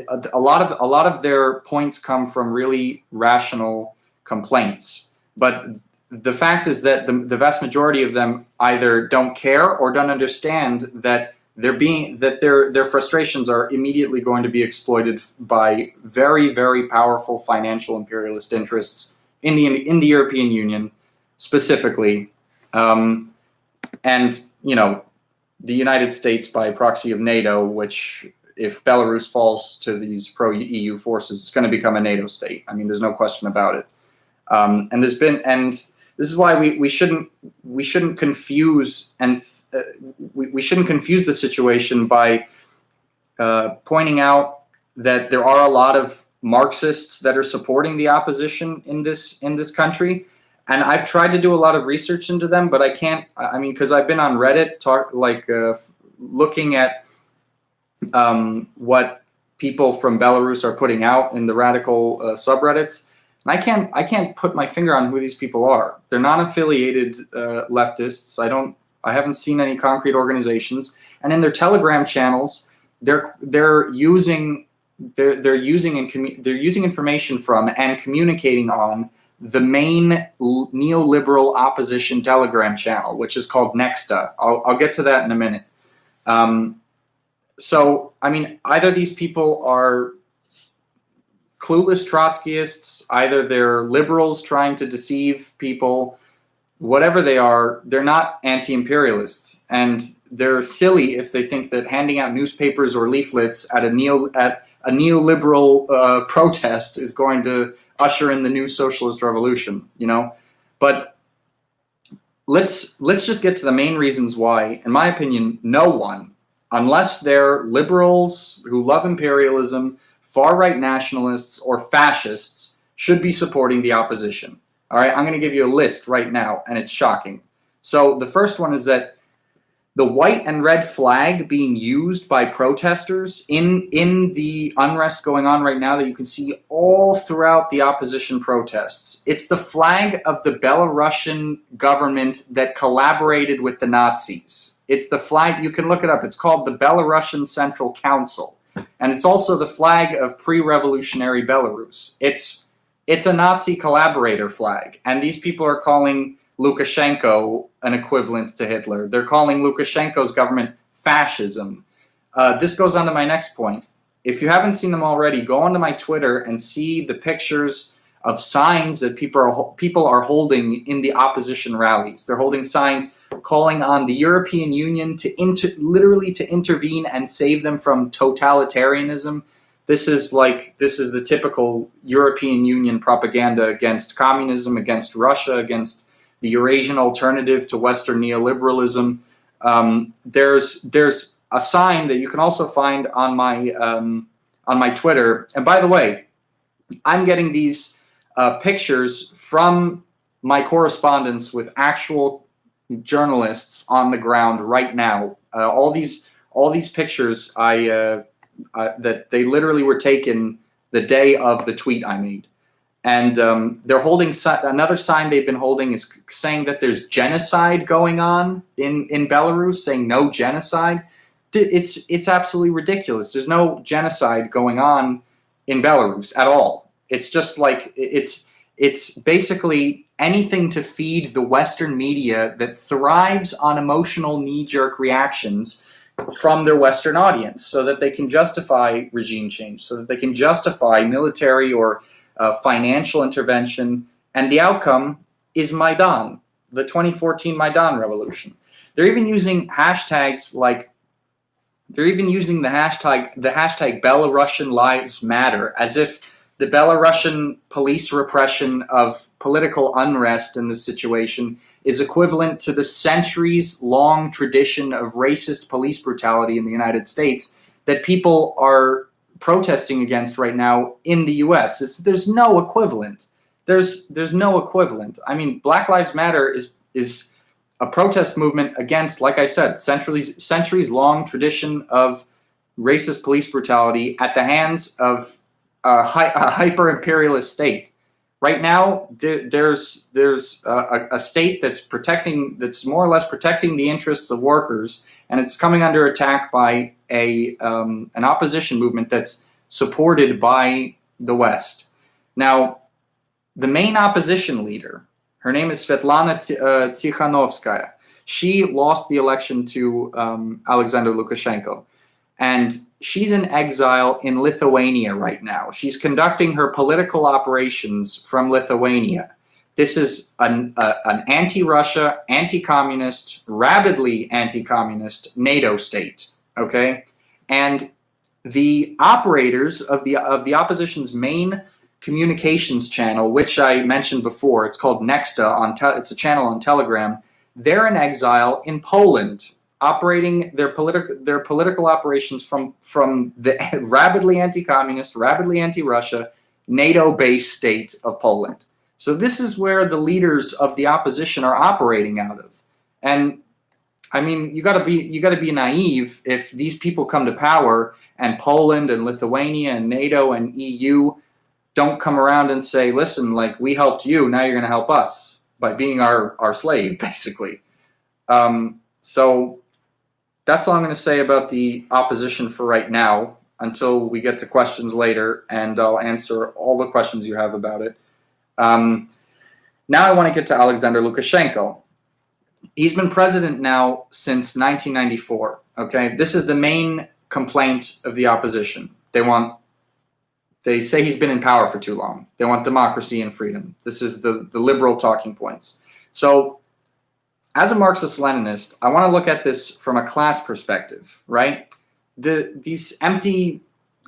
a lot of their points come from really rational complaints, but the fact is that the vast majority of them either don't care or don't understand that their frustrations are immediately going to be exploited by very, very powerful financial imperialist interests in the European Union specifically, and you know, the United States by proxy of NATO, which, if Belarus falls to these pro-EU forces, it's going to become a NATO state. I mean, there's no question about it. And this is why we shouldn't confuse we shouldn't confuse the situation by pointing out that there are a lot of Marxists that are supporting the opposition in this country, and I've tried to do a lot of research into them, but I can't. I mean, because I've been on Reddit looking at what people from Belarus are putting out in the radical subreddits. And I can't put my finger on who these people are. They're non-affiliated leftists. I haven't seen any concrete organizations. And in their Telegram channels, they're using information from and communicating on the main neoliberal opposition Telegram channel, which is called Nexta. I'll get to that in a minute. So, I mean, either these people are clueless Trotskyists, either they're liberals trying to deceive people, whatever they are, they're not anti-imperialists. And they're silly if they think that handing out newspapers or leaflets at a neoliberal protest is going to usher in the new socialist revolution, you know? But let's just get to the main reasons why, in my opinion, no one, unless they're liberals who love imperialism, far-right nationalists, or fascists, should be supporting the opposition. All right, I'm going to give you a list right now, and it's shocking. So the first one is that the white and red flag being used by protesters in the unrest going on right now that you can see all throughout the opposition protests. It's the flag of the Belarusian government that collaborated with the Nazis. It's the flag, you can look it up, it's called the Belarusian Central Council. And it's also the flag of pre-revolutionary Belarus. It's a Nazi collaborator flag. And these people are calling Lukashenko an equivalent to Hitler. They're calling Lukashenko's government fascism. This goes on to my next point. If you haven't seen them already, go onto my Twitter and see the pictures signs that people are holding in the opposition rallies. They're holding signs calling on the European Union to literally to intervene and save them from totalitarianism. This is the typical European Union propaganda against communism, against Russia, against the Eurasian alternative to Western neoliberalism. There's a sign that you can also find on my Twitter. And by the way, I'm getting these pictures from my correspondence with actual journalists on the ground right now. All these pictures that they literally were taken the day of the tweet I made. And they're holding another sign they've been holding is saying that there's genocide going on in Belarus, saying no genocide. It's absolutely ridiculous. There's no genocide going on in Belarus at all. It's just like it's basically anything to feed the Western media that thrives on emotional knee-jerk reactions from their Western audience, so that they can justify regime change, so that they can justify military or financial intervention, and the outcome is Maidan, the 2014 Maidan revolution. They're even using hashtags like the hashtag Belarusian Lives Matter, as if the Belarusian police repression of political unrest in this situation is equivalent to the centuries-long tradition of racist police brutality in the United States that people are protesting against right now in the U.S. There's no equivalent. There's no equivalent. I mean, Black Lives Matter is a protest movement against, like I said, centuries-long tradition of racist police brutality at the hands of a hyper-imperialist state. Right now, there's a state that's more or less protecting the interests of workers, and it's coming under attack by an opposition movement that's supported by the West. Now, the main opposition leader, her name is Svetlana Tikhanovskaya. She lost the election to Alexander Lukashenko, and she's in exile in Lithuania right now. She's conducting her political operations from Lithuania. This is an anti-Russia, anti-communist, rabidly anti-communist NATO state. Okay, and the operators of the opposition's main communications channel, which I mentioned before, it's called Nexta. It's a channel on Telegram. They're in exile in Poland, operating their political operations from the rabidly anti-communist, rabidly anti-Russia, NATO-based state of Poland. So this is where the leaders of the opposition are operating out of. And I mean, you got to be naive if these people come to power and Poland and Lithuania and NATO and EU don't come around and say, listen, like, we helped you, now you're going to help us by being our slave, basically. So that's all I'm going to say about the opposition for right now, until we get to questions later, and I'll answer all the questions you have about it. Now I want to get to Alexander Lukashenko. He's been president now since 1994. Okay, this is the main complaint of the opposition. They say he's been in power for too long. They want democracy and freedom. This is the liberal talking points. So, as a Marxist-Leninist, I want to look at this from a class perspective, right? These empty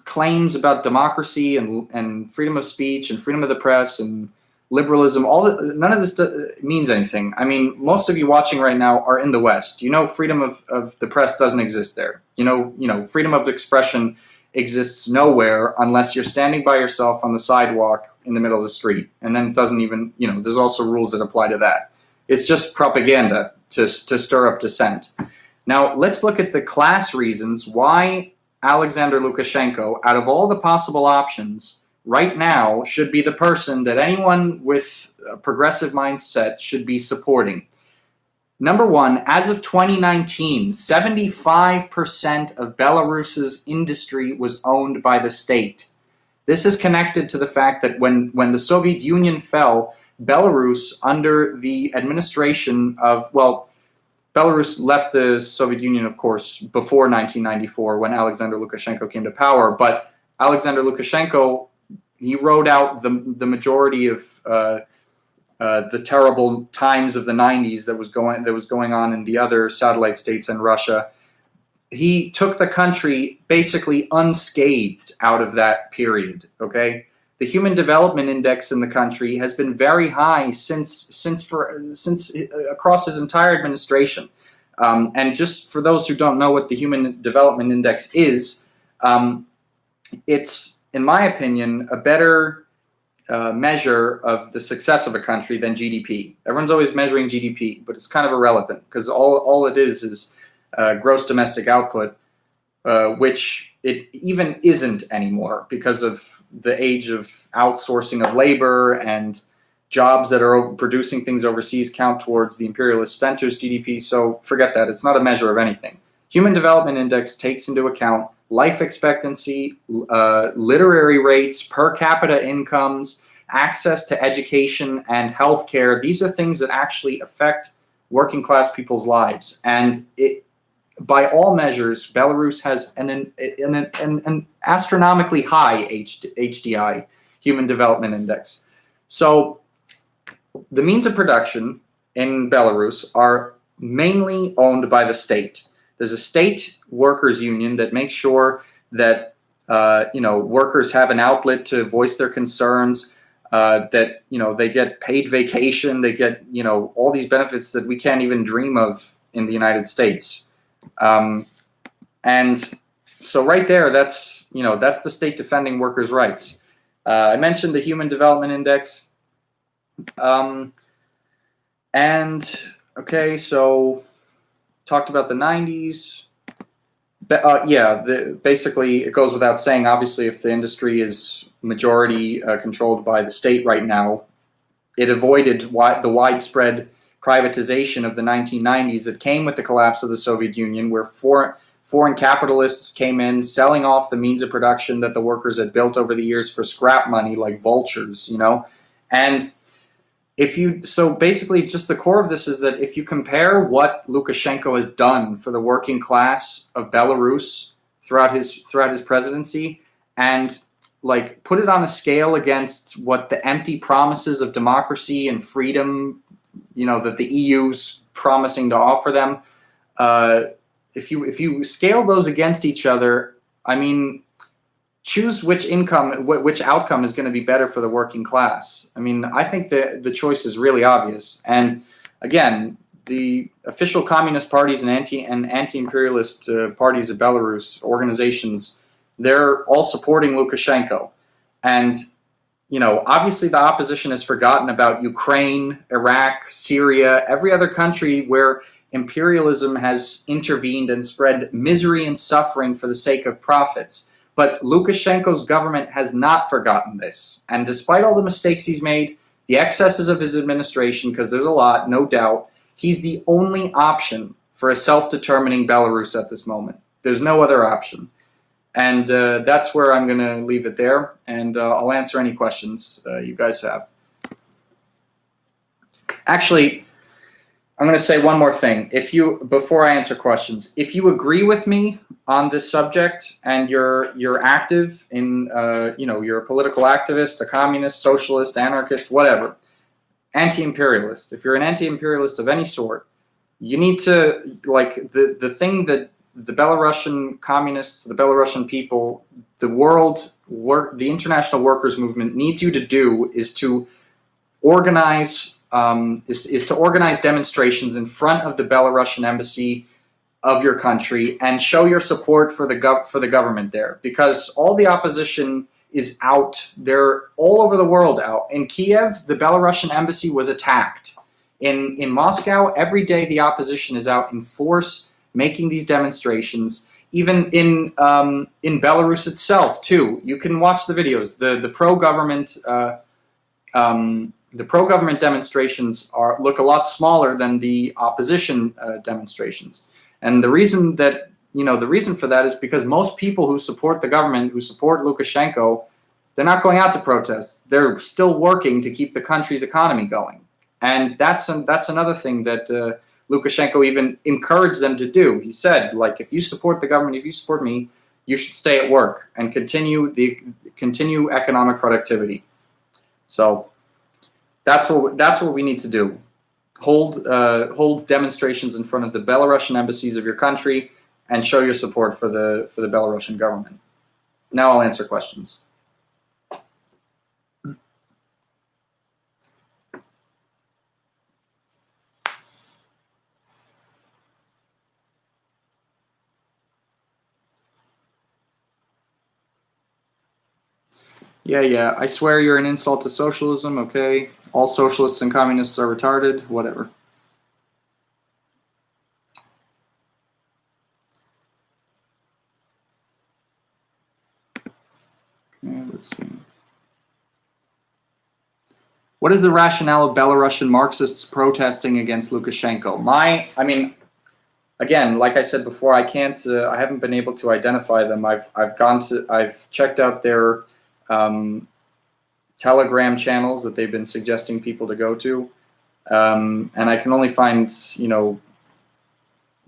claims about democracy and freedom of speech and freedom of the press and liberalism, none of this means anything. I mean, most of you watching right now are in the West. You know, freedom of the press doesn't exist there. You know, freedom of expression exists nowhere unless you're standing by yourself on the sidewalk in the middle of the street. And then it doesn't even, there's also rules that apply to that. It's just propaganda to stir up dissent. Now, let's look at the class reasons why Alexander Lukashenko, out of all the possible options, right now should be the person that anyone with a progressive mindset should be supporting. Number one, as of 2019, 75% of Belarus's industry was owned by the state. This is connected to the fact that when the Soviet Union fell, Belarus, under the administration of, Belarus left the Soviet Union, of course, before 1994 when Alexander Lukashenko came to power, but Alexander Lukashenko he wrote out the majority of the terrible times of the 90s that was going on in the other satellite states and Russia. He took the country basically unscathed out of that period. Okay, the Human Development Index in the country has been very high since across his entire administration. And just for those who don't know what the Human Development Index is, it's, in my opinion, a better measure of the success of a country than GDP. Everyone's always measuring GDP, but it's kind of irrelevant because all it is gross domestic output, which it even isn't anymore because of the age of outsourcing of labor, and jobs that are producing things overseas count towards the imperialist center's GDP. So forget that. It's not a measure of anything. Human Development Index takes into account life expectancy, literary rates, per capita incomes, access to education and healthcare. These are things that actually affect working class people's lives. And by all measures, Belarus has an astronomically high HDI, Human Development Index. So the means of production in Belarus are mainly owned by the state. There's a state workers union that makes sure that workers have an outlet to voice their concerns, that they get paid vacation, they get all these benefits that we can't even dream of in the United States. And so right there, that's the state defending workers' rights. I mentioned the Human Development Index. Okay, so talked about the 90s. Basically, it goes without saying, obviously, if the industry is majority controlled by the state right now, it avoided the widespread privatization of the 1990s that came with the collapse of the Soviet Union, where foreign capitalists came in, selling off the means of production that the workers had built over the years for scrap money like vultures, And so basically just the core of this is that if you compare what Lukashenko has done for the working class of Belarus throughout his presidency, and put it on a scale against what the empty promises of democracy and freedom, that the EU's promising to offer them, if you scale those against each other, I mean, choose which outcome is going to be better for the working class. I mean, I think the choice is really obvious. And again, the official communist parties and anti-imperialist parties of Belarus, organizations, they're all supporting Lukashenko. And obviously the opposition has forgotten about Ukraine, Iraq, Syria, every other country where imperialism has intervened and spread misery and suffering for the sake of profits. But Lukashenko's government has not forgotten this. And despite all the mistakes he's made, the excesses of his administration, because there's a lot, no doubt, he's the only option for a self-determining Belarus at this moment. There's no other option. And that's where I'm going to leave it there. And I'll answer any questions you guys have. Actually, I'm going to say one more thing. Before I answer questions, if you agree with me on this subject and you're active in, you're a political activist, a communist, socialist, anarchist, whatever, anti-imperialist. If you're an anti-imperialist of any sort, you need to, the thing that the Belarusian communists, the Belarusian people, the international workers movement needs you to do is to organize demonstrations in front of the Belarusian embassy of your country and show your support for the government there, because all the opposition is out. They're all over the world out. In Kiev, the Belarusian embassy was attacked. In Moscow, every day the opposition is out in force making these demonstrations. Even in Belarus itself too. You can watch the videos. The pro-government demonstrations look a lot smaller than the opposition demonstrations. And the reason for that is because most people who support the government, who support Lukashenko, they're not going out to protest. They're still working to keep the country's economy going. And that's another thing that Lukashenko even encouraged them to do. He said, if you support the government, if you support me, you should stay at work and continue economic productivity. So that's what we need to do. Hold demonstrations in front of the Belarusian embassies of your country and show your support for the Belarusian government. Now I'll answer questions. Yeah, I swear you're an insult to socialism, okay? All socialists and communists are retarded, whatever. Okay, let's see. What is the rationale of Belarusian Marxists protesting against Lukashenko? Again, like I said before, I haven't been able to identify them. I've checked out their Telegram channels that they've been suggesting people to go to, and I can only find,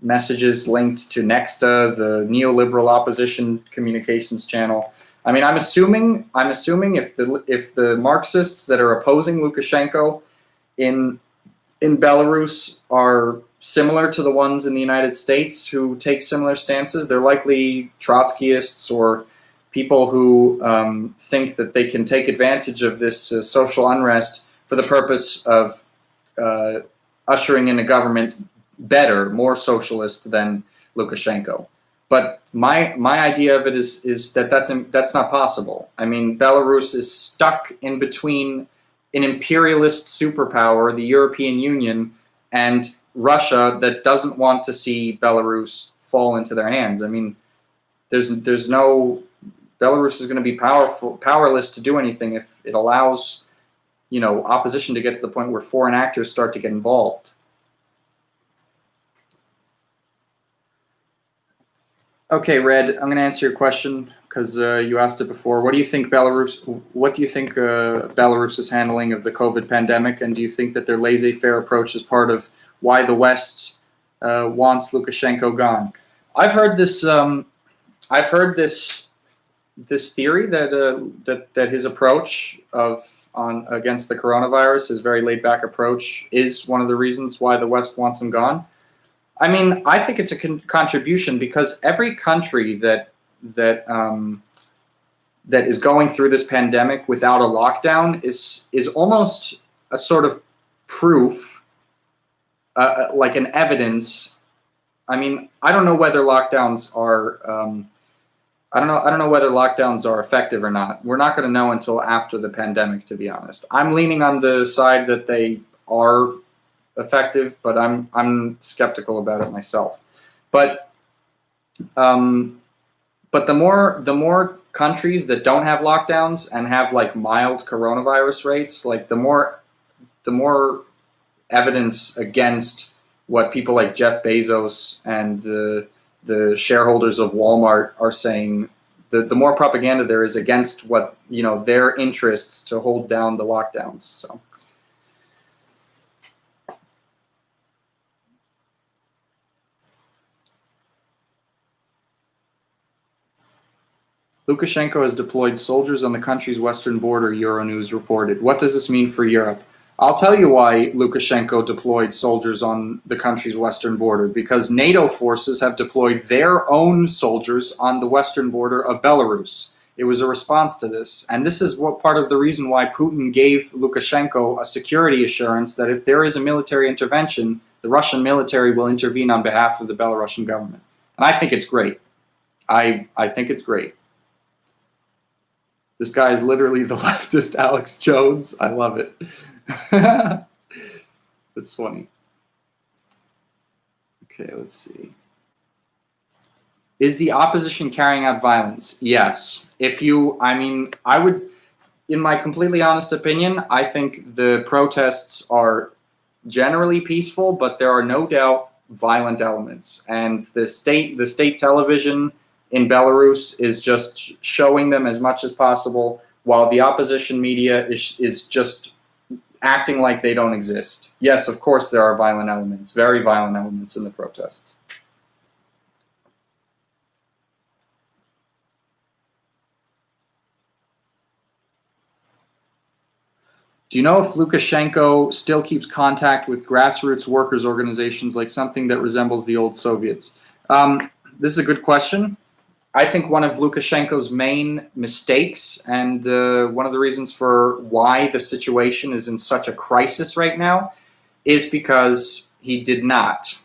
messages linked to Nexta, the neoliberal opposition communications channel. I'm assuming if the Marxists that are opposing Lukashenko in Belarus are similar to the ones in the United States who take similar stances, they're likely Trotskyists or people who think that they can take advantage of this social unrest for the purpose of ushering in a government better, more socialist than Lukashenko. But my idea of it is that that's not possible. Belarus is stuck in between an imperialist superpower, the European Union, and Russia that doesn't want to see Belarus fall into their hands. There's no Belarus is going to be powerless to do anything if it allows, opposition to get to the point where foreign actors start to get involved. Okay, Red, I'm going to answer your question because you asked it before. What do you think Belarus is handling of the COVID pandemic, and do you think that their laissez-faire approach is part of why the West wants Lukashenko gone? I've heard this. This theory that his approach against the coronavirus, his very laid-back approach, is one of the reasons why the West wants him gone. I think it's a contribution because every country that is going through this pandemic without a lockdown is almost a sort of proof, like an evidence. I don't know whether lockdowns are. I don't know whether lockdowns are effective or not. We're not going to know until after the pandemic, to be honest. I'm leaning on the side that they are effective, but I'm skeptical about it myself. But the more countries that don't have lockdowns and have like mild coronavirus rates, like the more evidence against what people like Jeff Bezos and the shareholders of Walmart are saying, the more propaganda there is against what their interests to hold down the lockdowns. So. Lukashenko has deployed soldiers on the country's western border, Euronews reported. What does this mean for Europe? I'll tell you why Lukashenko deployed soldiers on the country's western border. Because NATO forces have deployed their own soldiers on the western border of Belarus. It was a response to this. And this is part of the reason why Putin gave Lukashenko a security assurance that if there is a military intervention, the Russian military will intervene on behalf of the Belarusian government. And I think it's great. I think it's great. This guy is literally the leftist Alex Jones. I love it. That's funny. Okay, let's see. Is the opposition carrying out violence? Yes. I would, in my completely honest opinion, I think the protests are generally peaceful, but there are no doubt violent elements. And the state television in Belarus is just showing them as much as possible, while the opposition media is just acting like they don't exist. Yes, of course there are violent elements, very violent elements in the protests. Do you know if Lukashenko still keeps contact with grassroots workers' organizations, like something that resembles the old Soviets? This is a good question. I think one of Lukashenko's main mistakes, and one of the reasons for why the situation is in such a crisis right now, is because he did not.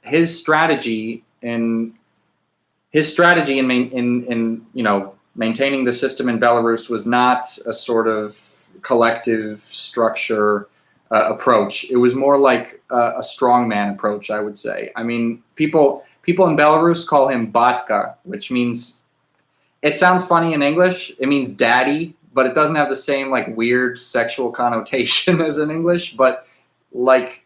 His strategy in maintaining the system in Belarus was not a sort of collective structure approach. It was more like a strongman approach, I would say. I mean, people in Belarus call him Batka, which means, it sounds funny in English. It means daddy, but it doesn't have the same like weird sexual connotation as in English. But like,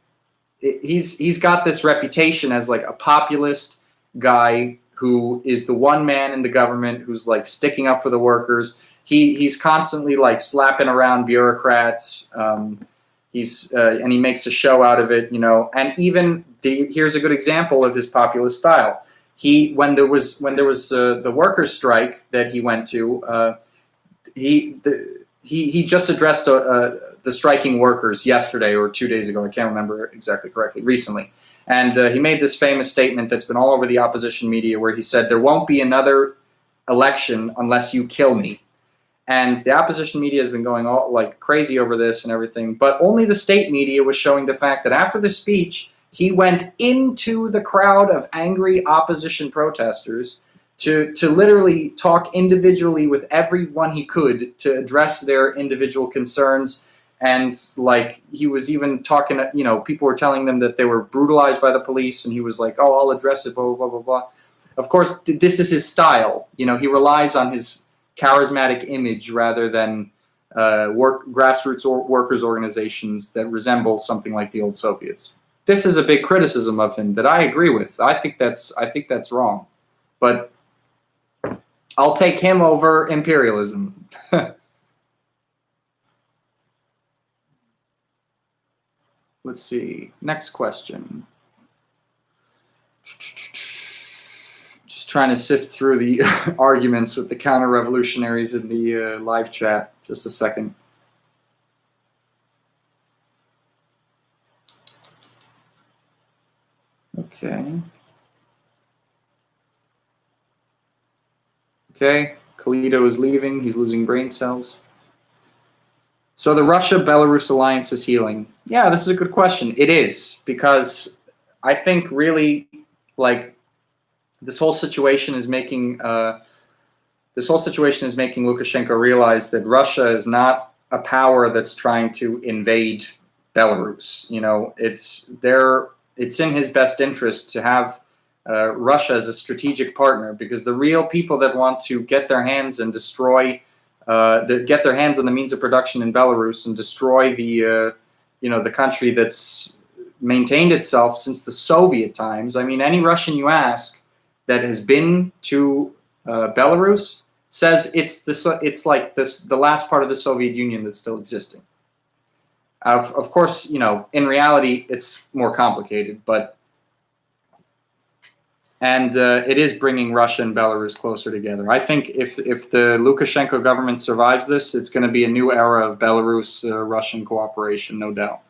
he's got this reputation as like a populist guy who is the one man in the government who's like sticking up for the workers. He's constantly like slapping around bureaucrats. And he makes a show out of it, you know. And even here's a good example of his populist style. When there was the workers' strike that he went to, he just addressed the striking workers yesterday or 2 days ago. I can't remember exactly correctly. Recently. And he made this famous statement that's been all over the opposition media where he said, "There won't be another election unless you kill me." And the opposition media has been going all like crazy over this and everything, but only the state media was showing the fact that after the speech, he went into the crowd of angry opposition protesters to literally talk individually with everyone he could to address their individual concerns. And like, he was even talking, you know, people were telling them that they were brutalized by the police, and he was like, "Oh, I'll address it, blah, blah, blah, blah, blah." Of course, this is his style. You know, he relies on his charismatic image rather than grassroots workers' organizations that resemble something like the old Soviets. This is a big criticism of him that I agree with. I think that's wrong, but I'll take him over imperialism. Let's see. Next question. Just trying to sift through the arguments with the counter-revolutionaries in the live chat. Just a second. Okay. Okay. Khalito is leaving. He's losing brain cells. So the Russia-Belarus alliance is healing. Yeah, this is a good question. It is, because I think really, like, this whole situation is making Lukashenko realize that Russia is not a power that's trying to invade Belarus. You know, it's in his best interest to have Russia as a strategic partner, because the real people that want to get their hands and destroy, get their hands on the means of production in Belarus and destroy the country that's maintained itself since the Soviet times. I mean, any Russian you ask that has been to Belarus says it's like the last part of the Soviet Union that's still existing. Of course, you know, in reality, it's more complicated, and it is bringing Russia and Belarus closer together. I think if the Lukashenko government survives this, it's going to be a new era of Belarus-Russian cooperation, no doubt.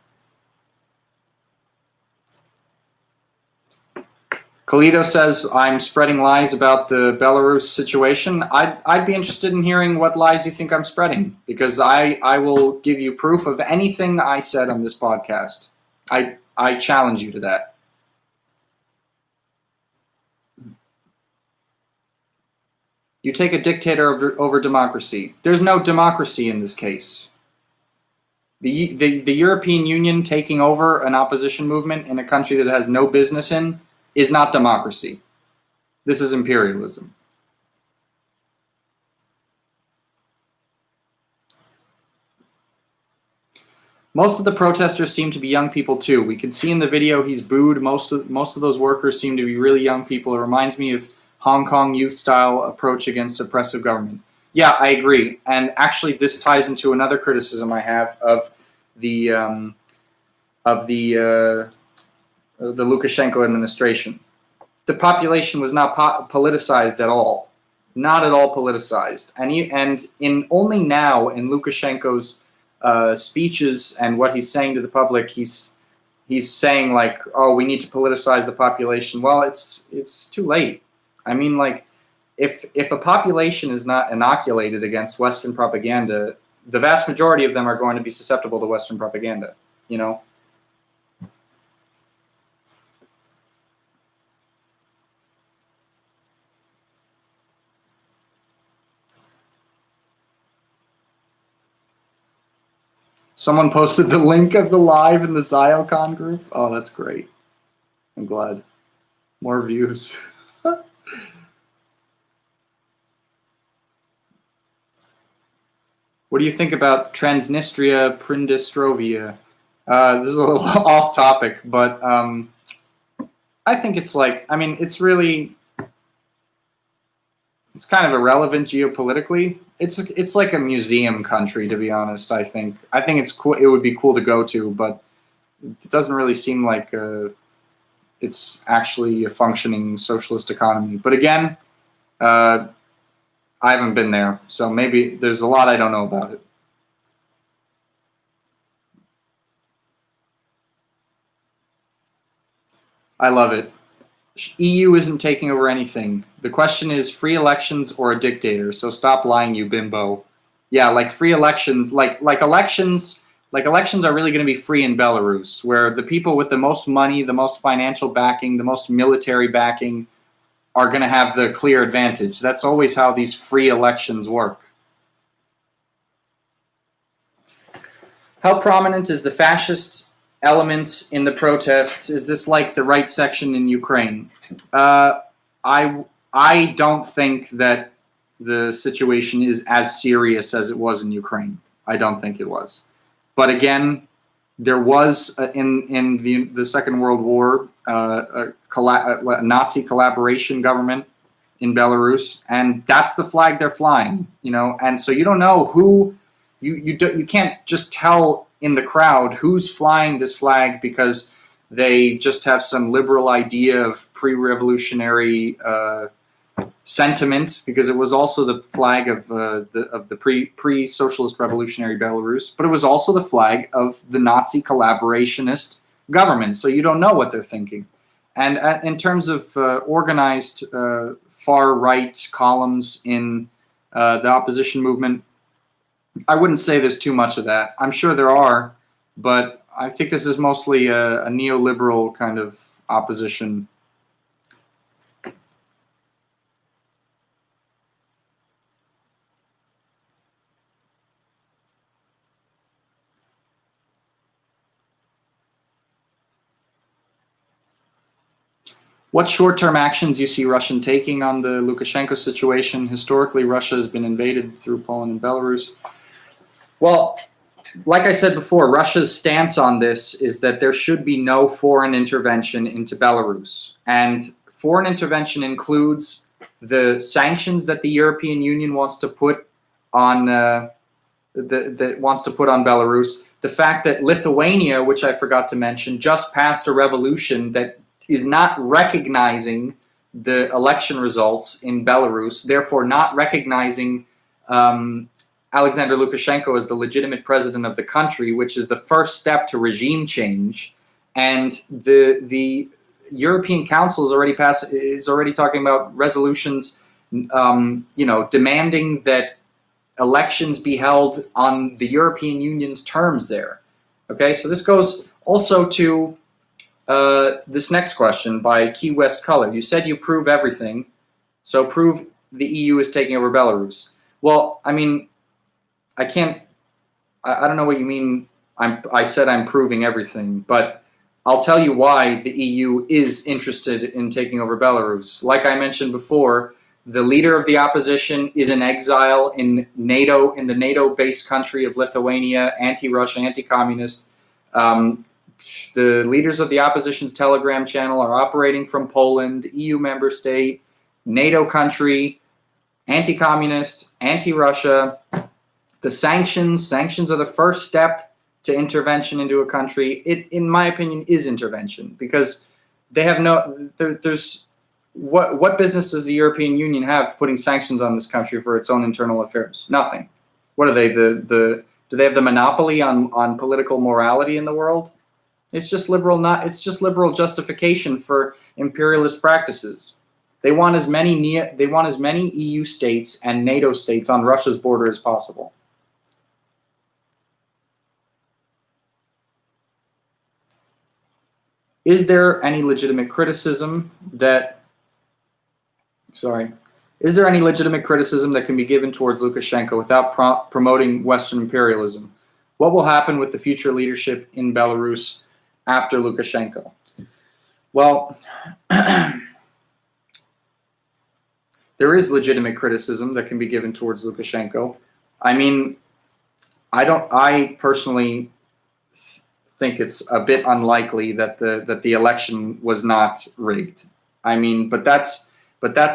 Khalito says, "I'm spreading lies about the Belarus situation." I'd be interested in hearing what lies you think I'm spreading, because I will give you proof of anything I said on this podcast. I challenge you to that. You take a dictator over democracy. There's no democracy in this case. The European Union taking over an opposition movement in a country that has no business in is not democracy. This is imperialism. Most of the protesters seem to be young people too. We can see in the video he's booed. Most of those workers seem to be really young people. It reminds me of Hong Kong youth-style approach against oppressive government. Yeah, I agree. And actually, this ties into another criticism I have of the Lukashenko administration. The population was not politicized at all, not at all politicized. And only now in Lukashenko's speeches and what he's saying to the public, he's saying like, oh, we need to politicize the population. Well, it's too late. I mean, like, if a population is not inoculated against Western propaganda, the vast majority of them are going to be susceptible to Western propaganda, you know? Someone posted the link of the live in the Zyocon group. Oh, that's great. I'm glad. More views. What do you think about Transnistria Prindestrovia? This is a little off topic, but I think it's like, I mean, it's really, it's kind of irrelevant geopolitically. It's like a museum country, to be honest. I think it's cool. It would be cool to go to, but it doesn't really seem like it's actually a functioning socialist economy. But again, I haven't been there, so maybe there's a lot I don't know about it. I love it. EU isn't taking over anything. The question is free elections or a dictator. So stop lying, you bimbo. Yeah, like free elections, like elections are really going to be free in Belarus, where the people with the most money, the most financial backing, the most military backing are going to have the clear advantage. That's always how these free elections work. How prominent is the fascist elements in the protests? Is this like the right section in Ukraine? I don't think that the situation is as serious as it was in Ukraine. I don't think it was. But again, there was in the Second World War a Nazi collaboration government in Belarus, and that's the flag they're flying, you know. And so you don't know who you can't just tell in the crowd who's flying this flag because they just have some liberal idea of pre-revolutionary sentiment, because it was also the flag of the pre-socialist revolutionary Belarus, but it was also the flag of the Nazi collaborationist government. So you don't know what they're thinking. And in terms of organized far-right columns in the opposition movement, I wouldn't say there's too much of that. I'm sure there are, but I think this is mostly a neoliberal kind of opposition. What short-term actions you see Russia taking on the Lukashenko situation? Historically, Russia has been invaded through Poland and Belarus. Well, like I said before, Russia's stance on this is that there should be no foreign intervention into Belarus. And foreign intervention includes the sanctions that the European Union wants to put on Belarus. The fact that Lithuania, which I forgot to mention, just passed a revolution that is not recognizing the election results in Belarus, therefore not recognizing Alexander Lukashenko as the legitimate president of the country, which is the first step to regime change. And the European Council is already talking about resolutions, demanding that elections be held on the European Union's terms there. Okay, so this goes also to this next question by Key West Color. You said you prove everything, so prove the EU is taking over Belarus. Well, I mean, I don't know what you mean. I said I'm proving everything, but I'll tell you why the EU is interested in taking over Belarus. Like I mentioned before, the leader of the opposition is in exile in the NATO-based country of Lithuania, anti-Russia, anti-communist. The leaders of the opposition's Telegram channel are operating from Poland, EU member state, NATO country, anti-communist, anti-Russia. The sanctions are the first step to intervention into a country. It, in my opinion, is intervention, because they have what business does the European Union have putting sanctions on this country for its own internal affairs? Nothing. What are they, the Do they have the monopoly on political morality in the world? It's just liberal justification for imperialist practices. They want as many EU states and NATO states on Russia's border as possible. Is there any legitimate criticism that can be given towards Lukashenko without promoting Western imperialism? What will happen with the future leadership in Belarus after Lukashenko? Well, there is legitimate criticism that can be given towards Lukashenko. I mean, I personally think it's a bit unlikely that the election was not rigged. I mean, but that's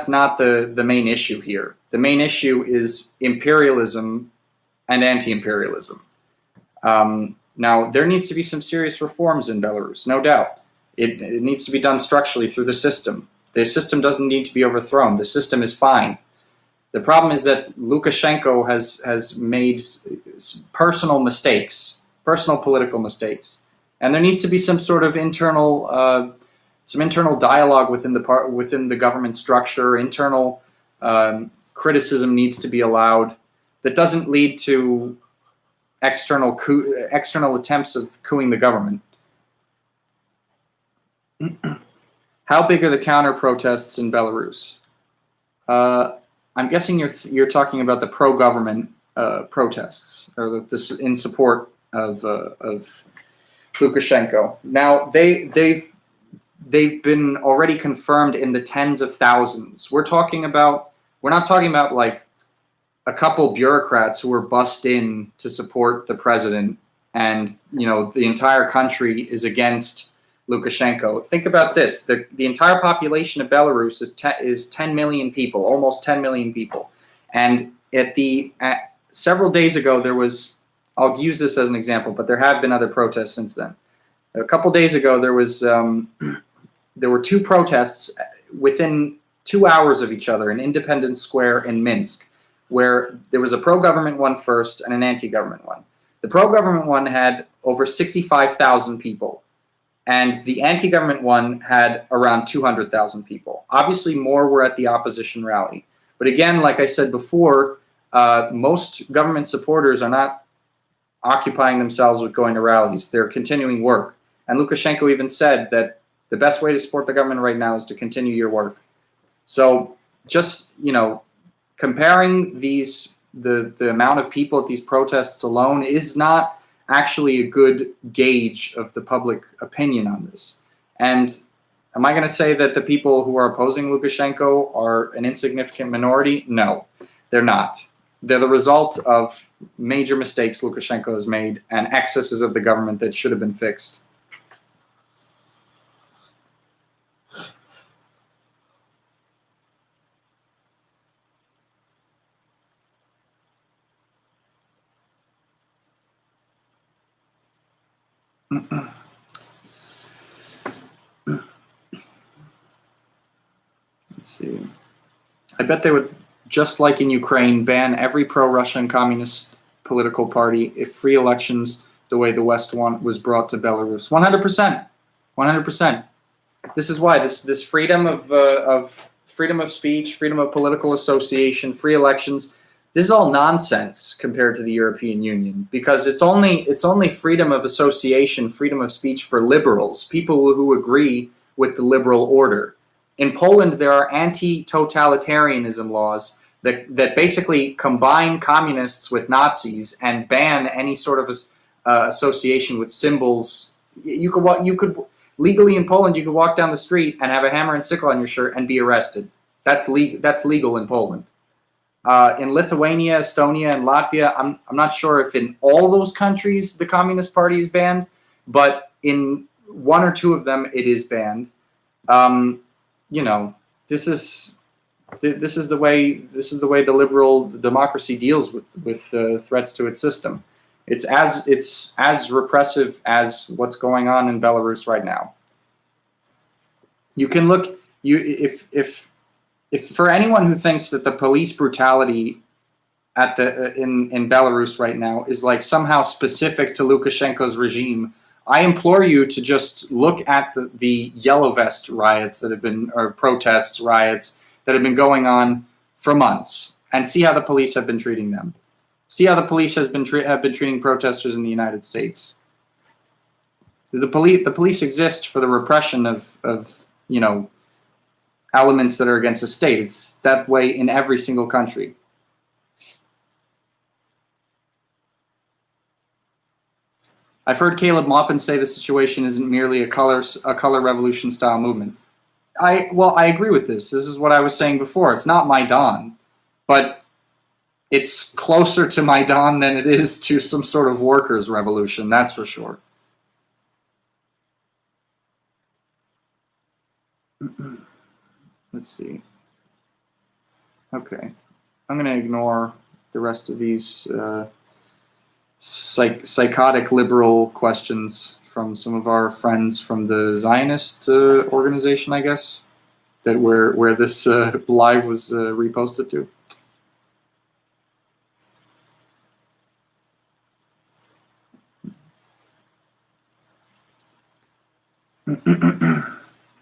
not the main issue here. The main issue is imperialism and anti-imperialism. Now, there needs to be some serious reforms in Belarus, no doubt. It needs to be done structurally through the system. The system doesn't need to be overthrown. The system is fine. The problem is that Lukashenko has made personal mistakes, personal political mistakes, and there needs to be some sort of internal dialogue within the government structure. Internal criticism needs to be allowed. That doesn't lead to external attempts of coupping the government. How big are the counter protests in Belarus? I'm guessing you're talking about the pro-government protests, or this in support of Lukashenko. Now they've been already confirmed in the tens of thousands. We're not talking about like a couple bureaucrats who were bussed in to support the president, and the entire country is against Lukashenko. Think about this: the entire population of Belarus is 10 million people, almost 10 million people, and several days ago there was. I'll use this as an example, but there have been other protests since then. A couple days ago there were two protests within 2 hours of each other in Independence Square in Minsk, where there was a pro-government one first and an anti-government one. The pro-government one had over 65,000 people, and the anti-government one had around 200,000 people. Obviously, more were at the opposition rally. But again, like I said before, most government supporters are not occupying themselves with going to rallies. They're continuing work. And Lukashenko even said that the best way to support the government right now is to continue your work. So just, comparing the amount of people at these protests alone is not actually a good gauge of the public opinion on this. And am I going to say that the people who are opposing Lukashenko are an insignificant minority? No, they're not. They're the result of major mistakes Lukashenko has made and excesses of the government that should have been fixed. Let's see. I bet they would, just like in Ukraine, ban every pro-Russian communist political party if free elections, the way the West was brought to Belarus. 100%. 100%. This is why this freedom of speech, freedom of political association, free elections. This is all nonsense compared to the European Union, because it's only freedom of association, freedom of speech for liberals, people who agree with the liberal order. In Poland, there are anti-totalitarianism laws that basically combine communists with Nazis and ban any sort of association with symbols. You could legally in Poland, you could walk down the street and have a hammer and sickle on your shirt and be arrested. That's legal in Poland. In Lithuania, Estonia, and Latvia, I'm not sure if in all those countries the Communist Party is banned, but in one or two of them it is banned. This is the way the liberal democracy deals with threats to its system. It's as repressive as what's going on in Belarus right now. You can look if for anyone who thinks that the police brutality at the in Belarus right now is like somehow specific to Lukashenko's regime, I implore you to just look at the yellow vest riots that have been, or protests, riots that have been going on for months, and see how the police have been treating them. See how the police have been treating protesters in the United States. The police exist for the repression of elements that are against the state. It's that way in every single country. I've heard Caleb Maupin say the situation isn't merely a color revolution style movement. I agree with this. This is what I was saying before. It's not Maidan, but it's closer to Maidan than it is to some sort of workers' revolution, that's for sure. Let's see. Okay. I'm going to ignore the rest of these psychotic liberal questions from some of our friends from the Zionist organization, I guess, that where this live was reposted to.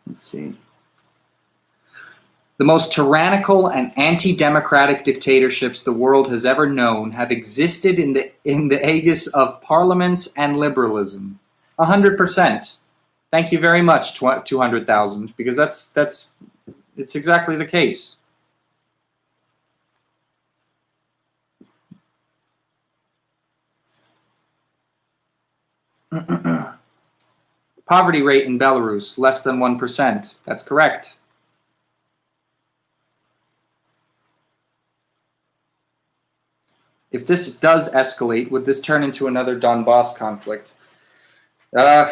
Let's see. The most tyrannical and anti-democratic dictatorships the world has ever known have existed in the aegis of parliaments and liberalism. 100%. Thank you very much, 200,000, because it's exactly the case. Poverty rate in Belarus, less than 1%. That's correct. If this does escalate, would this turn into another Donbass conflict? To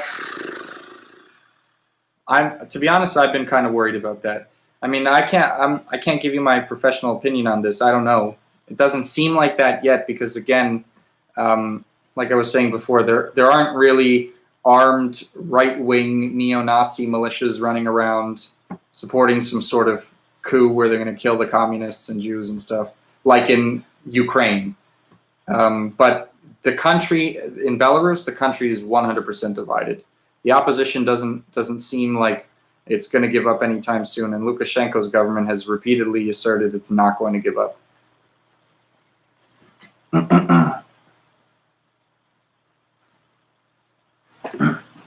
be honest, I've been kind of worried about that. I mean, I can't give you my professional opinion on this. I don't know. It doesn't seem like that yet because, again, like I was saying before, there aren't really armed right-wing neo-Nazi militias running around supporting some sort of coup where they're going to kill the communists and Jews and stuff, like in Ukraine. But the country in Belarus, the country is 100% divided. The opposition doesn't seem like it's going to give up anytime soon, and Lukashenko's government has repeatedly asserted it's not going to give up.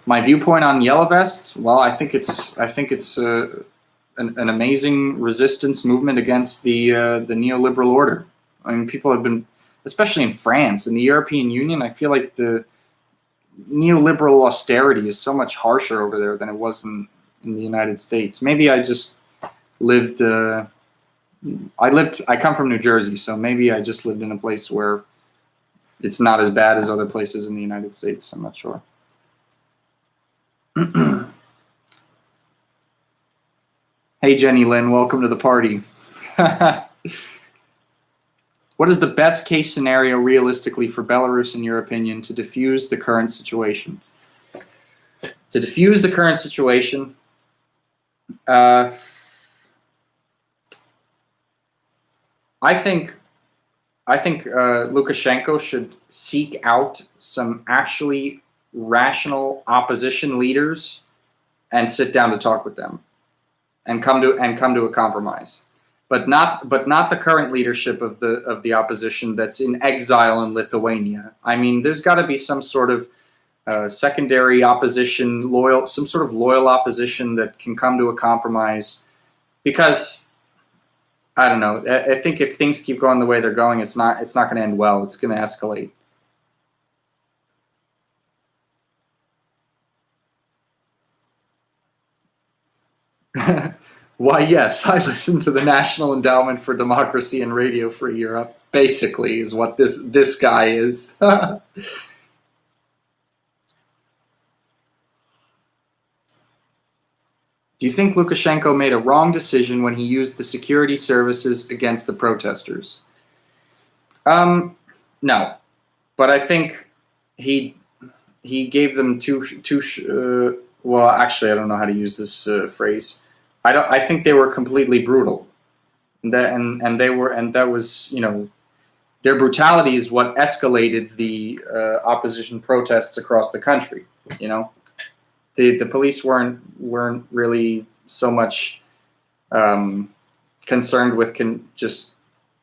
My viewpoint on yellow vests, well, I think it's an amazing resistance movement against the neoliberal order. I mean, people have been, especially in France, in the European Union, I feel like the neoliberal austerity is so much harsher over there than it was in the United States. Maybe I just lived, I come from New Jersey, so maybe I just lived in a place where it's not as bad as other places in the United States. I'm not sure. Hey, Jenny Lynn, welcome to the party. What is the best case scenario realistically for Belarus, in your opinion, to diffuse the current situation? To diffuse the current situation, I think Lukashenko should seek out some actually rational opposition leaders and sit down to talk with them and come to a compromise. But not the current leadership of the opposition that's in exile in Lithuania. I mean, there's got to be some sort of secondary opposition, some sort of loyal opposition that can come to a compromise. Because I don't know. I think if things keep going the way they're going, it's not going to end well. It's going to escalate. Why, yes, I listen to the National Endowment for Democracy and Radio Free Europe, basically, is what this guy is. Do you think Lukashenko made a wrong decision when he used the security services against the protesters? No, but I think he gave them well, actually, I don't know how to use this phrase. I think they were completely brutal, and that was, their brutality is what escalated the opposition protests across the country. You know, the police weren't really so much concerned with just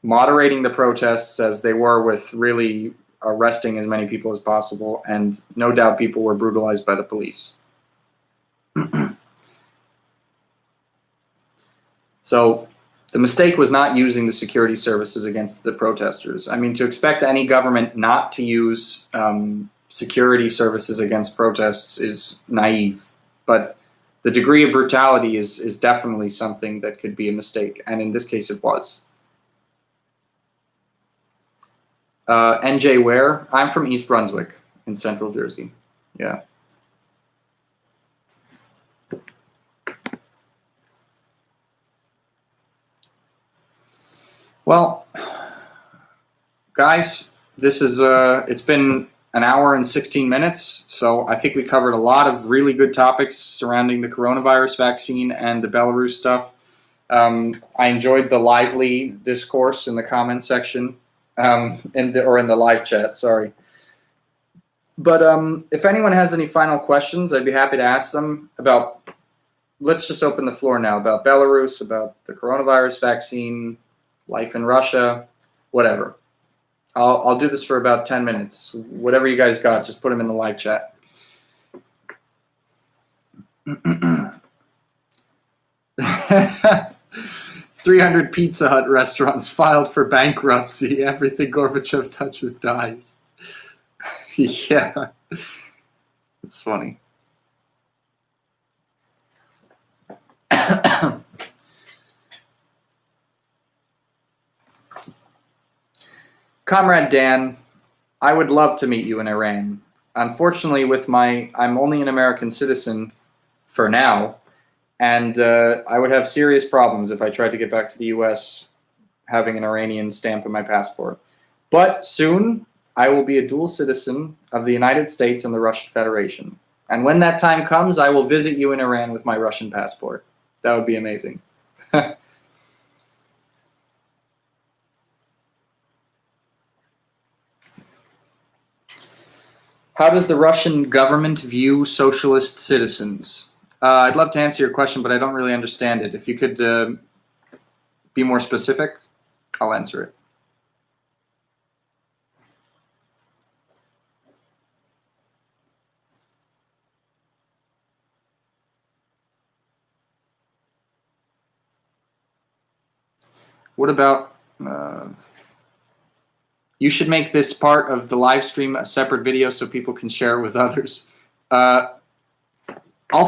moderating the protests as they were with really arresting as many people as possible, and no doubt people were brutalized by the police. So the mistake was not using the security services against the protesters. I mean, to expect any government not to use security services against protests is naive, but the degree of brutality is definitely something that could be a mistake, and in this case it was. NJ, where? I'm from East Brunswick in central Jersey. Yeah. Well, guys, this is it's been an hour and 16 minutes, so I think we covered a lot of really good topics surrounding the coronavirus vaccine and the Belarus stuff. I enjoyed the lively discourse in the comment section, in the live chat, sorry. But if anyone has any final questions, I'd be happy to ask them about, let's just open the floor now, about Belarus, about the coronavirus vaccine, life in Russia, whatever. I'll do this for about 10 minutes. Whatever you guys got, just put them in the live chat. 300 Pizza Hut restaurants filed for bankruptcy. Everything Gorbachev touches dies. Yeah, it's funny. Comrade Dan, I would love to meet you in Iran. Unfortunately, I'm only an American citizen for now, and I would have serious problems if I tried to get back to the US having an Iranian stamp in my passport. But soon, I will be a dual citizen of the United States and the Russian Federation. And when that time comes, I will visit you in Iran with my Russian passport. That would be amazing. How does the Russian government view socialist citizens? I'd love to answer your question, but I don't really understand it. If you could be more specific, I'll answer it. What about... you should make this part of the live stream a separate video so people can share it with others. I'll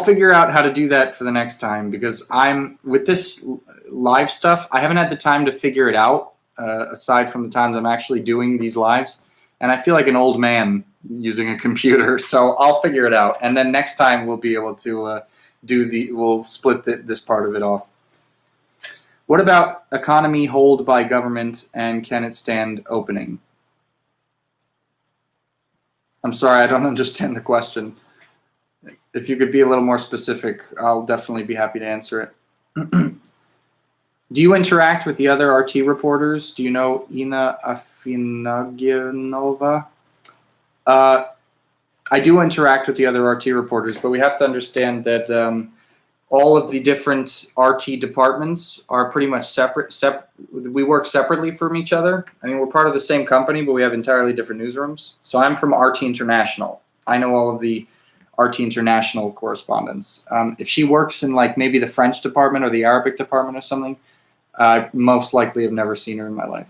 figure out how to do that for the next time, because with this live stuff, I haven't had the time to figure it out, aside from the times I'm actually doing these lives. And I feel like an old man using a computer, so I'll figure it out. And then next time we'll be able to we'll split this part of it off. What about economy hold by government, and can it stand opening? I'm sorry, I don't understand the question. If you could be a little more specific, I'll definitely be happy to answer it. Do you interact with the other RT reporters? Do you know Ina Afinaginova? I do interact with the other RT reporters, but we have to understand that all of the different RT departments are pretty much separate. We work separately from each other. I mean, we're part of the same company, but we have entirely different newsrooms. So I'm from RT International. I know all of the RT International correspondents. If she works in like maybe the French department or the Arabic department or something, I most likely have never seen her in my life.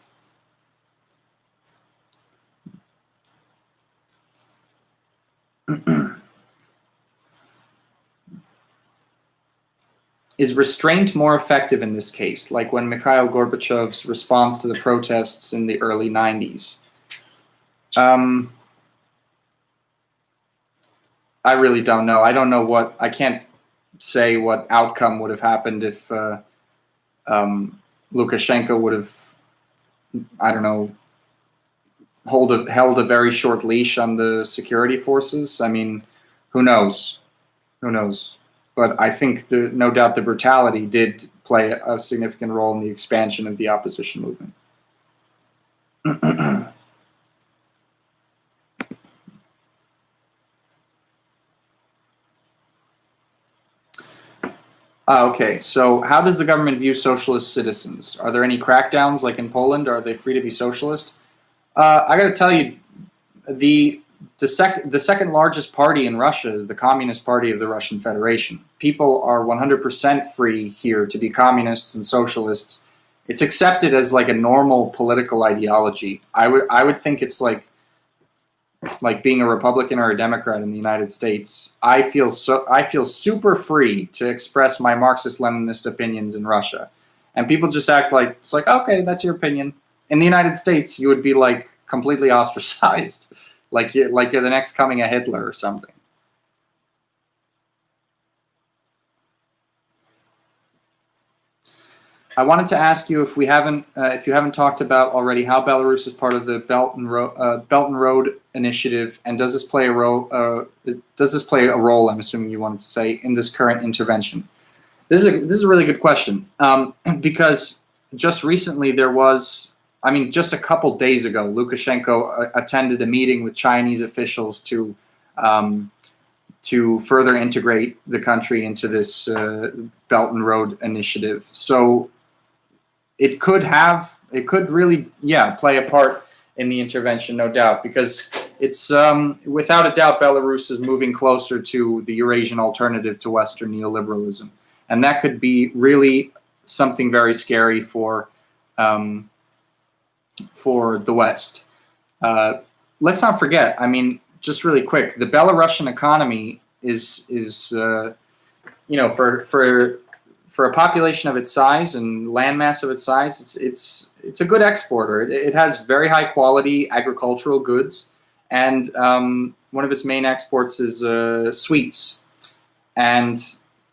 Is restraint more effective in this case, like when Mikhail Gorbachev's response to the protests in the early 90s? I really don't know. I don't know I can't say what outcome would have happened if Lukashenko would have, I don't know, held a very short leash on the security forces. I mean, who knows? Who knows? But I think no doubt the brutality did play a significant role in the expansion of the opposition movement. Okay, so how does the government view socialist citizens? Are there any crackdowns like in Poland? Are they free to be socialist? I got to tell you, the the second largest party in Russia is the Communist Party of the Russian Federation. People are 100% free here to be communists and socialists. It's accepted as like a normal political ideology. I would think it's like being a Republican or a Democrat in the United States. I feel super free to express my Marxist-Leninist opinions in Russia, and people just act like it's like, okay, that's your opinion. In the United States, you would be like completely ostracized, like you're the next coming of Hitler or something. I wanted to ask you if you haven't talked about already how Belarus is part of the Belt and Road Initiative, and does this play a role? Does this play a role? I'm assuming you wanted to say in this current intervention. This is a really good question, because just recently there was, I mean, just a couple days ago, Lukashenko attended a meeting with Chinese officials to further integrate the country into this Belt and Road Initiative. So it could really, yeah, play a part in the intervention, no doubt, because it's without a doubt Belarus is moving closer to the Eurasian alternative to Western neoliberalism, and that could be really something very scary for the West. Let's not forget, I mean, just really quick, the Belarusian economy is you know, for a population of its size and landmass of its size, it's a good exporter. It has very high quality agricultural goods, and one of its main exports is sweets. And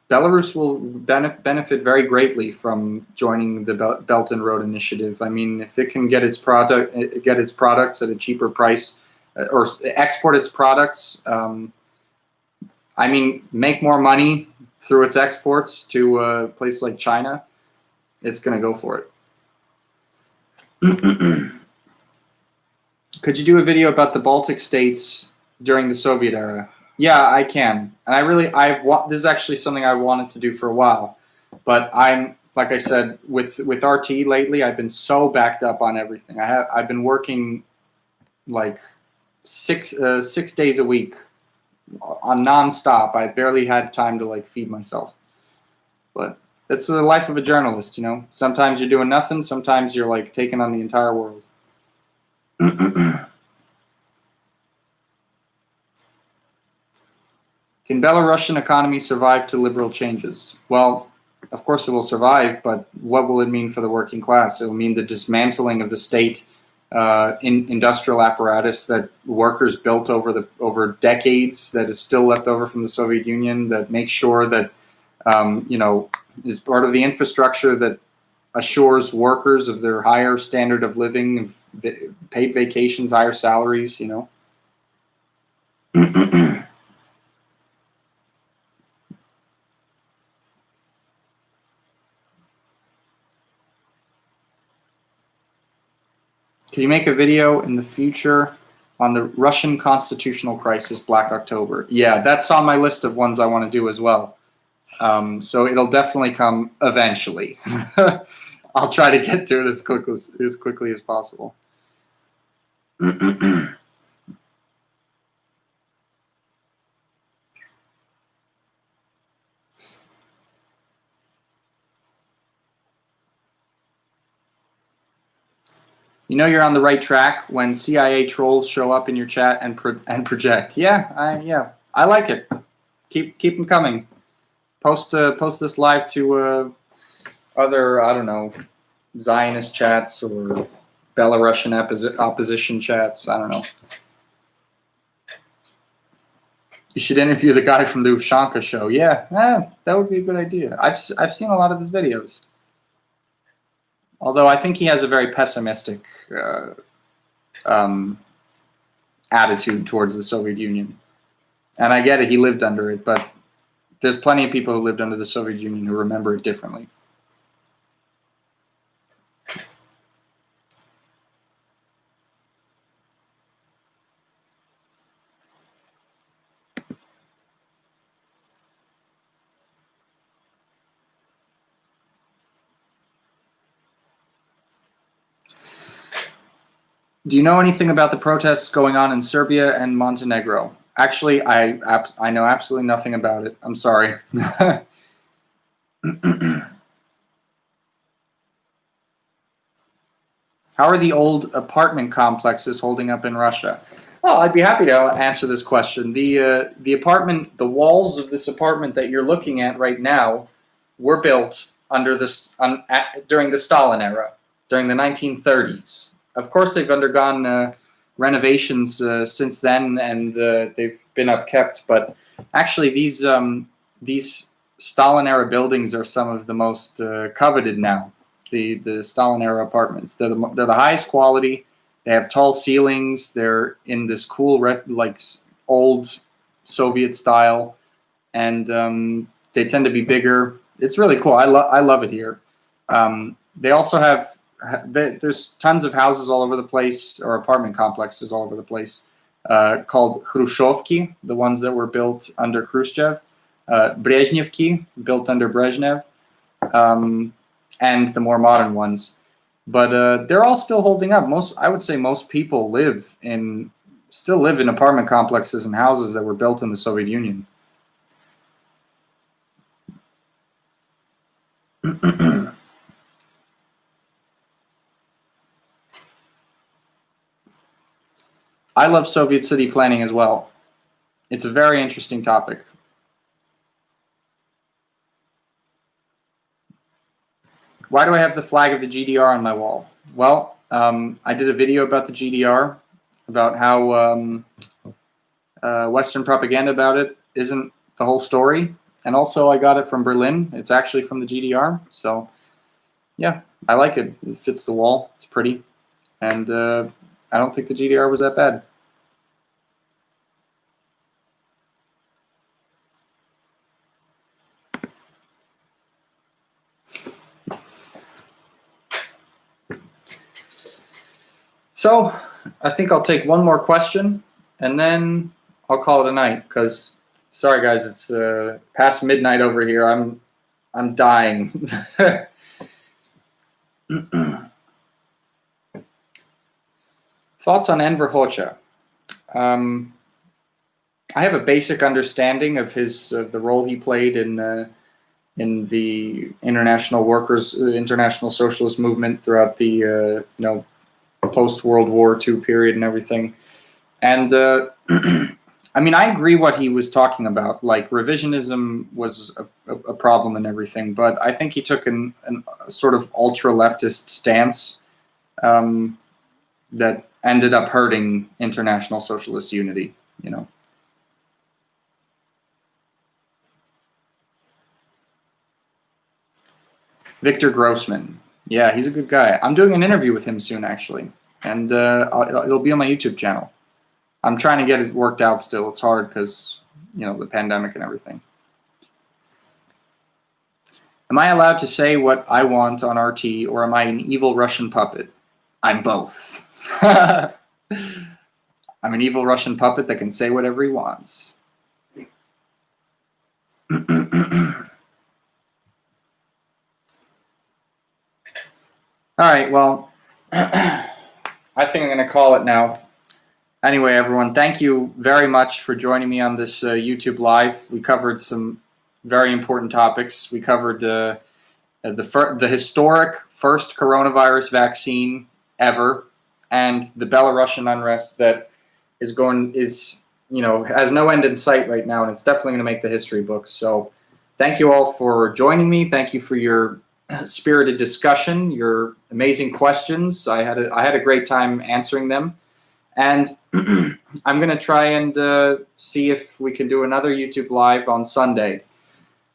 Belarus will benefit very greatly from joining the Belt and Road Initiative. I mean, if it can get its products at a cheaper price, or export its products, I mean, make more money through its exports to a place like China, it's going to go for it. Could you do a video about the Baltic states during the Soviet era? Yeah, I can. And this is actually something I wanted to do for a while, but like I said, with RT lately, I've been so backed up on everything. I've been working like six days a week on nonstop. I barely had time to like feed myself. But that's the life of a journalist, you know. Sometimes you're doing nothing. Sometimes you're like taking on the entire world. Can Belarusian economy survive to liberal changes? Well, of course it will survive, but what will it mean for the working class? It will mean the dismantling of the state industrial apparatus that workers built over decades, that is still left over from the Soviet Union, that makes sure that you know, is part of the infrastructure that assures workers of their higher standard of living, paid vacations, higher salaries, you know. Can you make a video in the future on the Russian constitutional crisis, Black October? Yeah, that's on my list of ones I want to do as well. So it'll definitely come eventually. I'll try to get to it as quickly as possible. You know you're on the right track when CIA trolls show up in your chat and project. Yeah, I like it. Keep them coming. Post this live to other, I don't know, Zionist chats or Belarusian opposition chats. I don't know. You should interview the guy from the Ushanka show. Yeah, that would be a good idea. I've seen a lot of his videos. Although I think he has a very pessimistic attitude towards the Soviet Union. And I get it, he lived under it, but there's plenty of people who lived under the Soviet Union who remember it differently. Do you know anything about the protests going on in Serbia and Montenegro? Actually, I know absolutely nothing about it. I'm sorry. How are the old apartment complexes holding up in Russia? Well, I'd be happy to answer this question. The walls of this apartment that you're looking at right now were built during the Stalin era, during the 1930s. Of course, they've undergone renovations since then, and they've been upkept. But actually, these Stalin era buildings are some of the most coveted now. The Stalin era apartments. They're the highest quality. They have tall ceilings. They're in this cool old Soviet style, and they tend to be bigger. It's really cool. I love it here. They also have there's tons of houses all over the place, or apartment complexes all over the place, called Khrushchevki, the ones that were built under Khrushchev, Brezhnevki, built under Brezhnev, and the more modern ones. But they're all still holding up. I would say most people still live in apartment complexes and houses that were built in the Soviet Union. I love Soviet city planning as well. It's a very interesting topic. Why do I have the flag of the GDR on my wall? Well, I did a video about the GDR, about how Western propaganda about it isn't the whole story. And also I got it from Berlin. It's actually from the GDR. So, yeah, I like it. It fits the wall. It's pretty. And I don't think the GDR was that bad. So I think I'll take one more question, and then I'll call it a night. Because, sorry guys, it's past midnight over here. I'm dying. Thoughts on Enver Hoxha? I have a basic understanding of the role he played in the international socialist movement throughout the post World War II period and everything. And I mean, I agree what he was talking about. Like, revisionism was a problem and everything, but I think he took a sort of ultra leftist stance that ended up hurting international socialist unity. Victor Grossman. Yeah, he's a good guy. I'm doing an interview with him soon, actually, and it'll be on my YouTube channel. I'm trying to get it worked out still. It's hard because, the pandemic and everything. Am I allowed to say what I want on RT, or am I an evil Russian puppet? I'm both. I'm an evil Russian puppet that can say whatever he wants. All right, well, I think I'm going to call it now. Anyway, everyone, thank you very much for joining me on this YouTube Live. We covered some very important topics. We covered the historic first coronavirus vaccine ever, and the Belarusian unrest that has no end in sight right now, and it's definitely going to make the history books. So thank you all for joining me. Thank you for your spirited discussion, your amazing questions. I had a great time answering them, and I'm going to try and see if we can do another YouTube Live on Sunday.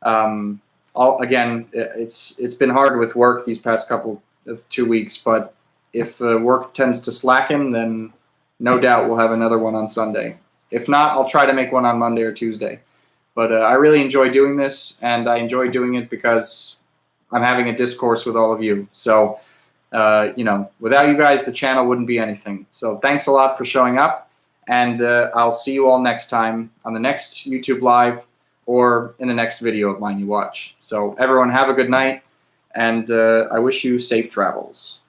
Again, it's been hard with work these past couple of 2 weeks, but if work tends to slacken, then no doubt we'll have another one on Sunday. If not, I'll try to make one on Monday or Tuesday. But I really enjoy doing this, and I enjoy doing it because I'm having a discourse with all of you. So, without you guys, the channel wouldn't be anything. So thanks a lot for showing up, and I'll see you all next time on the next YouTube Live or in the next video of mine you watch. So everyone have a good night, and I wish you safe travels.